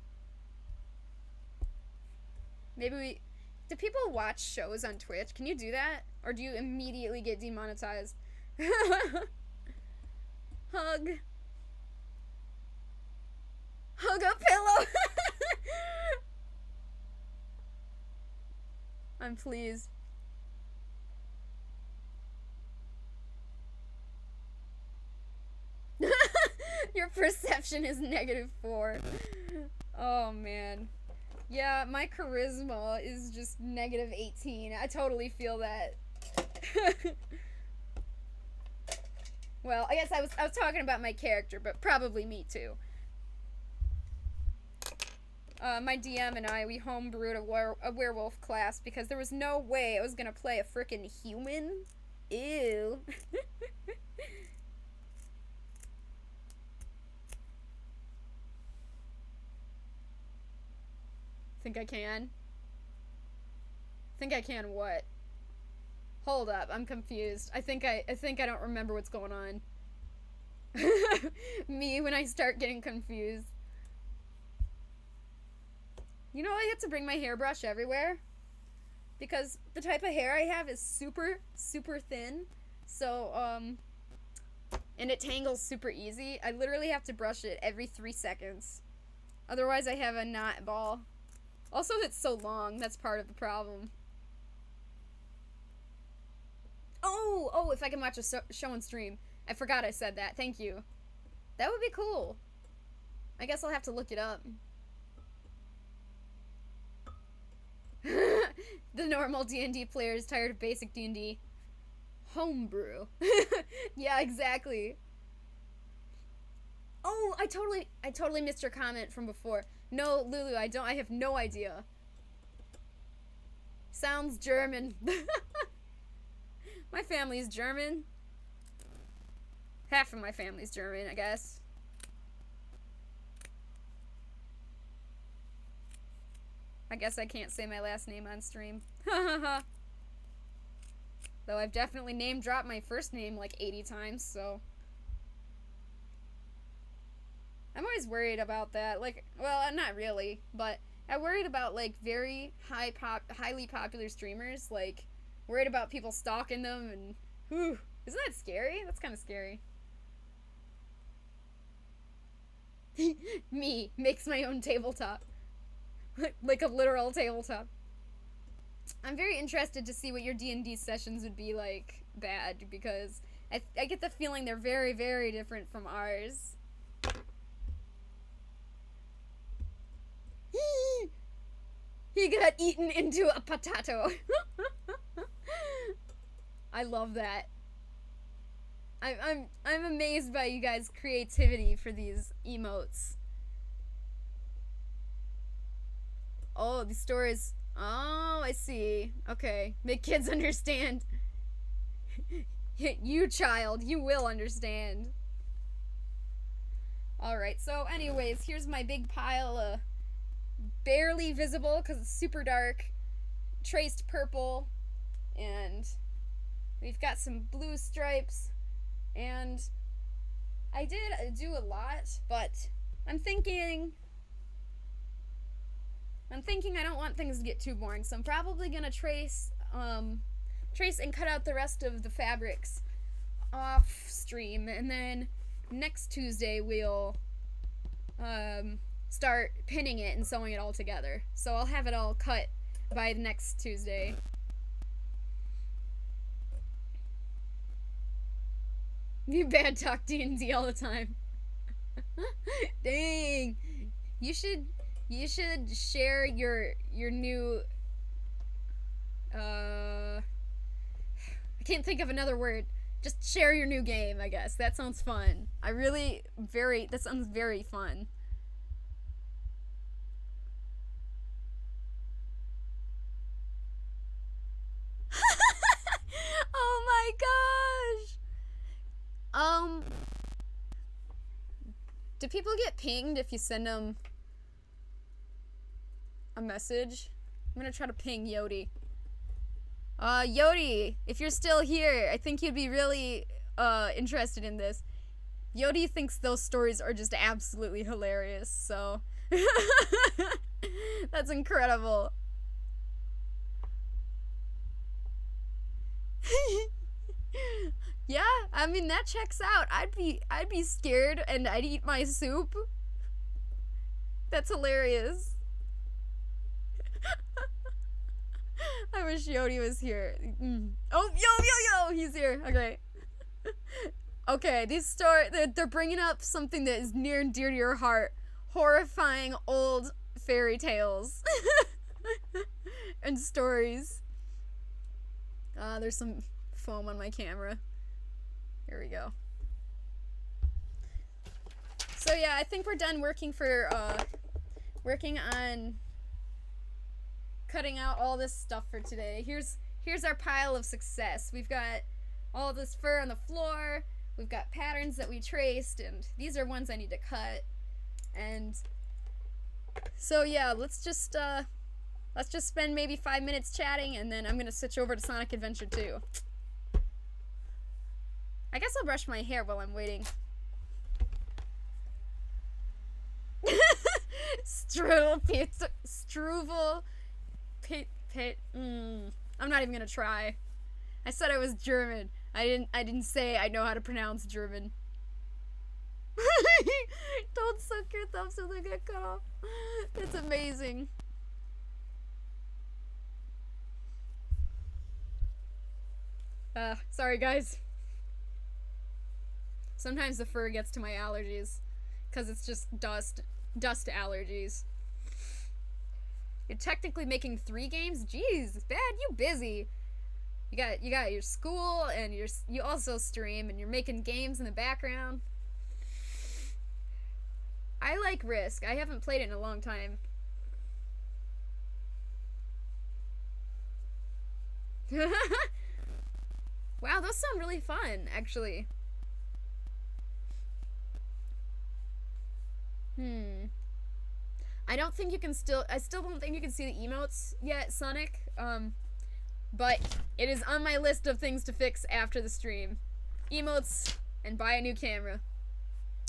Maybe do people watch shows on Twitch? Can you do that? Or do you immediately get demonetized? Hug. Hug a pillow. I'm pleased. Your perception is -4. Oh man. Yeah, my charisma is just -18. I totally feel that. Well, I guess I was talking about my character, but probably me too. My DM and I, we homebrewed a werewolf class because there was no way I was gonna play a frickin' human Ew. Think I can? Think I can what? Hold up, I'm confused. I think I don't remember what's going on. Me when I start getting confused. You know, I have to bring my hairbrush everywhere because the type of hair I have is super, super thin. So, and it tangles super easy. I literally have to brush it every 3 seconds. Otherwise, I have a knot ball. Also, it's so long. That's part of the problem. Oh, if I can watch a show and stream. I forgot I said that. Thank you. That would be cool. I guess I'll have to look it up. The normal D&D player is tired of basic D&D. Homebrew. Yeah, exactly. Oh, I totally missed your comment from before. No, Lulu, I have no idea. Sounds German. My family's German. Half of my family's German, I guess. I guess I can't say my last name on stream. Though I've definitely name dropped my first name like 80 times, so. I'm always worried about that. Like, well, not really, but I'm worried about like very highly popular streamers, like worried about people stalking them and whew, isn't that scary? That's kind of scary. Me makes my own tabletop. Like a literal tabletop. I'm very interested to see what your D&D sessions would be like bad, because I get the feeling they're very, very different from ours. He got eaten into a potato. I love that. I'm amazed by you guys' creativity for these emotes. Oh, these stories. Oh, I see. Okay. Make kids understand. You child, you will understand. Alright, so anyways, here's my big pile of barely visible because it's super dark, traced purple, and we've got some blue stripes, and I did do a lot, but I'm thinking I don't want things to get too boring, so I'm probably gonna trace and cut out the rest of the fabrics off stream, and then next Tuesday we'll start pinning it and sewing it all together. So I'll have it all cut by next Tuesday. You bad talk D&D all the time. Dang. You should share your new I can't think of another word. Just share your new game, I guess. That sounds fun. That sounds very fun. Oh my gosh! Do people get pinged if you send them a message? I'm gonna try to ping Yodi. Yodi, if you're still here, I think you'd be really, interested in this. Yodi thinks those stories are just absolutely hilarious, so. That's incredible. Yeah, I mean, that checks out. I'd be scared and I'd eat my soup. That's hilarious. I wish Yodi was here. Oh, yo, he's here. Okay. Okay, these they're bringing up something that is near and dear to your heart. Horrifying old fairy tales. And stories. There's some foam on my camera. Here we go. So yeah, I think we're done working on cutting out all this stuff for today. Here's our pile of success. We've got all this fur on the floor. We've got patterns that we traced, and these are ones I need to cut. And so yeah, let's just spend maybe 5 minutes chatting, and then I'm gonna switch over to Sonic Adventure 2. I guess I'll brush my hair while I'm waiting. Struvel pizza, Struvel I'm not even gonna try. I said I was German. I didn't say I know how to pronounce German. Don't suck your thumbs so they get cut off. It's amazing. Sorry guys. Sometimes the fur gets to my allergies, because it's just dust allergies. You're technically making 3 games? Jeez, Bad, you busy. You got your school, and you also stream, and you're making games in the background. I like Risk. I haven't played it in a long time. Wow, those sound really fun, actually. I still don't think you can see the emotes yet, Sonic. But it is on my list of things to fix after the stream. Emotes and buy a new camera.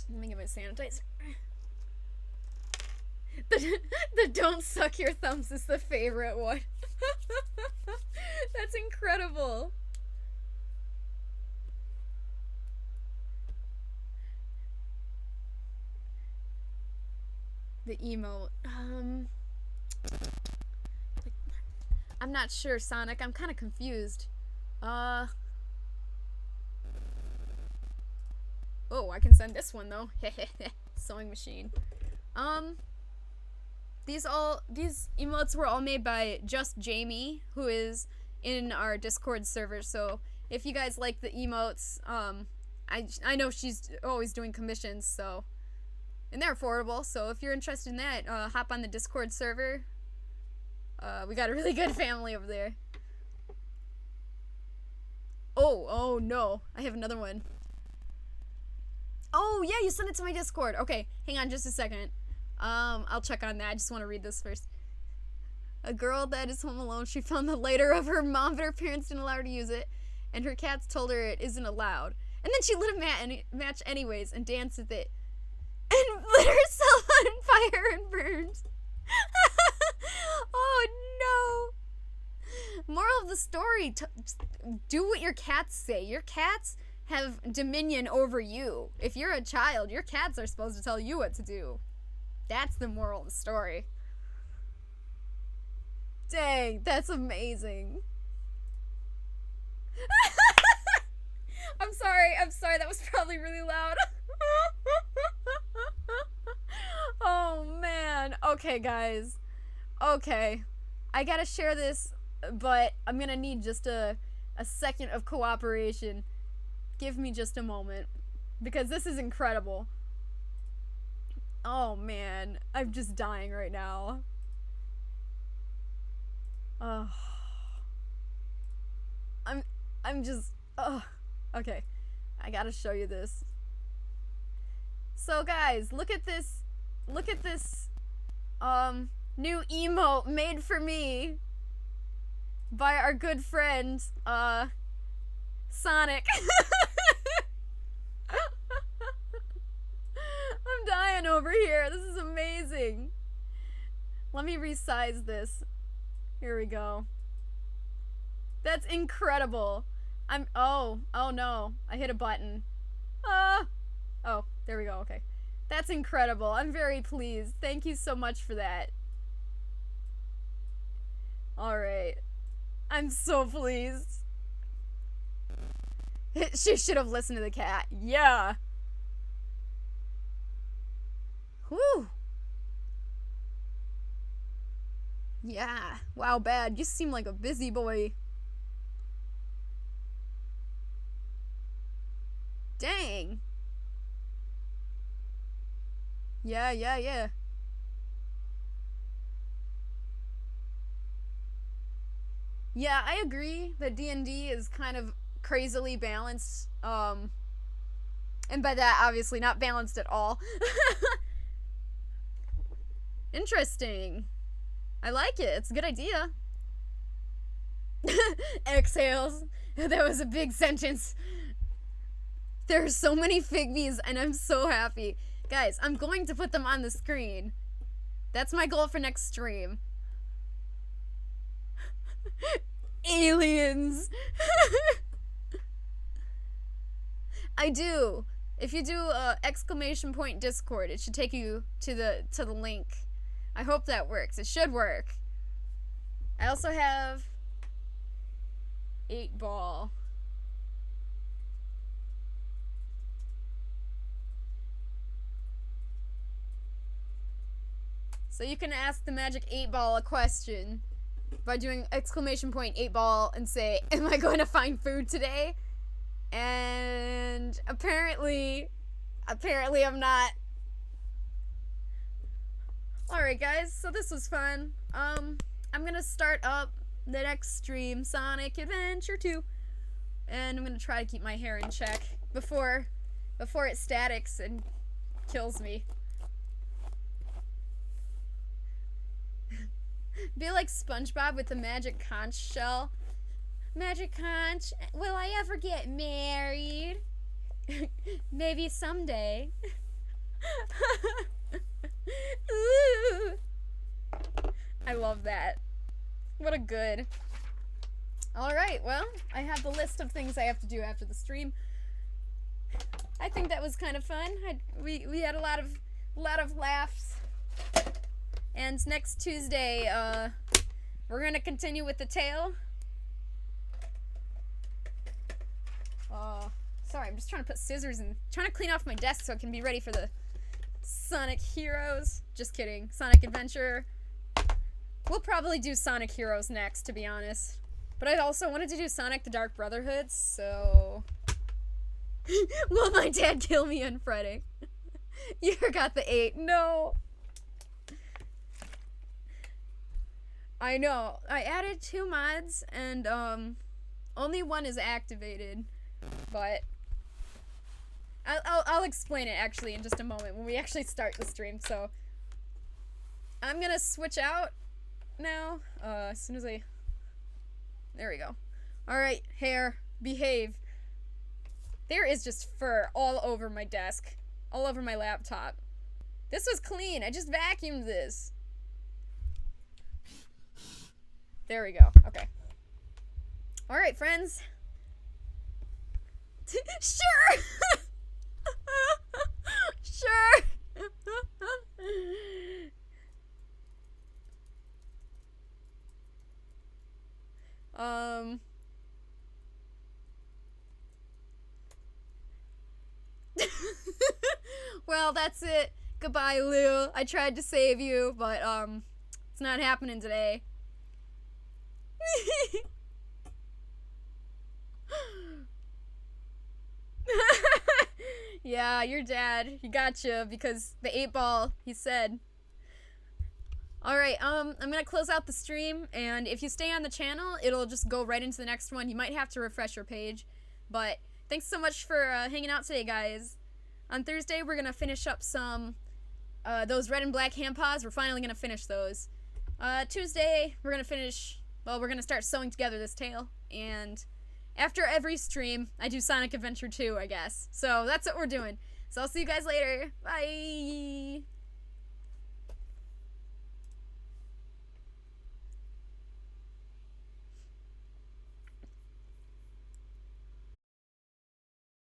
Let me get my sanitizer. The don't suck your thumbs is the favorite one. That's incredible. The emote. I'm not sure, Sonic. I'm kind of confused. Oh, I can send this one though. Sewing machine. These emotes were all made by Just Jamie, who is in our Discord server. So if you guys like the emotes, I know she's always doing commissions, so. And they're affordable, so if you're interested in that, hop on the Discord server. We got a really good family over there. Oh no, I have another one. Oh yeah, you sent it to my Discord. Okay, hang on just a second. I'll check on that. I just want to read this first. A girl that is home alone, she found the lighter of her mom, but her parents didn't allow her to use it, and her cats told her it isn't allowed. And then she lit a match anyways and danced with it. And lit herself on fire and burned. Oh no. Moral of the story, do what your cats say. Your cats have dominion over you. If you're a child, your cats are supposed to tell you what to do. That's the moral of the story. Dang, that's amazing. I'm sorry, that was probably really loud. Oh man. Okay guys, okay, I gotta share this, but I'm gonna need just a second of cooperation. Give me just a moment, because this is incredible. Oh man, I'm just dying right now. Oh, I'm just, okay, I gotta show you this. So guys, look at this new emote made for me by our good friend Sonic. I'm dying over here. This is amazing. Let me resize this. Here we go. That's incredible. Oh no, I hit a button. Oh, there we go, okay. That's incredible. I'm very pleased. Thank you so much for that. Alright. I'm so pleased. She should have listened to the cat. Yeah. Whew. Yeah. Wow, Bad. You seem like a busy boy. Dang. Yeah. Yeah, I agree that D&D is kind of crazily balanced. And by that, obviously, not balanced at all. Interesting. I like it. It's a good idea. Exhales. That was a big sentence. There are so many Figbies, and I'm so happy. Guys, I'm going to put them on the screen. That's my goal for next stream. Aliens. I do. If you do exclamation point Discord, it should take you to the link. I hope that works. It should work. I also have 8-ball. So you can ask the magic 8-ball a question by doing exclamation point 8-ball and say, "Am I going to find food today?" And apparently I'm not. Alright guys, so this was fun. I'm gonna start up the next stream, Sonic Adventure 2. And I'm gonna try to keep my hair in check before it statics and kills me. Be like SpongeBob with the magic conch shell. Magic conch, will I ever get married? Maybe someday. Ooh. I love that. What a good. Alright, well, I have the list of things I have to do after the stream. I think that was kind of fun. We had a lot of laughs. And next Tuesday, we're gonna continue with the tale. Sorry, I'm just trying to put scissors and trying to clean off my desk so it can be ready for the Sonic Heroes. Just kidding. Sonic Adventure. We'll probably do Sonic Heroes next, to be honest. But I also wanted to do Sonic the Dark Brotherhood, so... Will my dad kill me on Friday? You forgot the 8. No! I know. I added 2 mods, and, only 1 is activated. But... I'll explain it, actually, in just a moment, when we actually start the stream, so... I'm gonna switch out now, as soon as I... There we go. Alright, hair, behave. There is just fur all over my desk. All over my laptop. This was clean, I just vacuumed this. There we go, okay. Alright, friends. Sure! Sure! Well, that's it. Goodbye, Lou. I tried to save you, but, it's not happening today. Yeah, your dad, he got you because the 8-ball, he said. Alright, I'm gonna close out the stream, and if you stay on the channel, it'll just go right into the next one. You might have to refresh your page, but thanks so much for hanging out today, guys. On Thursday, we're gonna finish up some, those red and black hand paws. We're finally gonna finish those. Tuesday, we're gonna start sewing together this tale, and after every stream, I do Sonic Adventure 2, I guess. So that's what we're doing. So I'll see you guys later. Bye!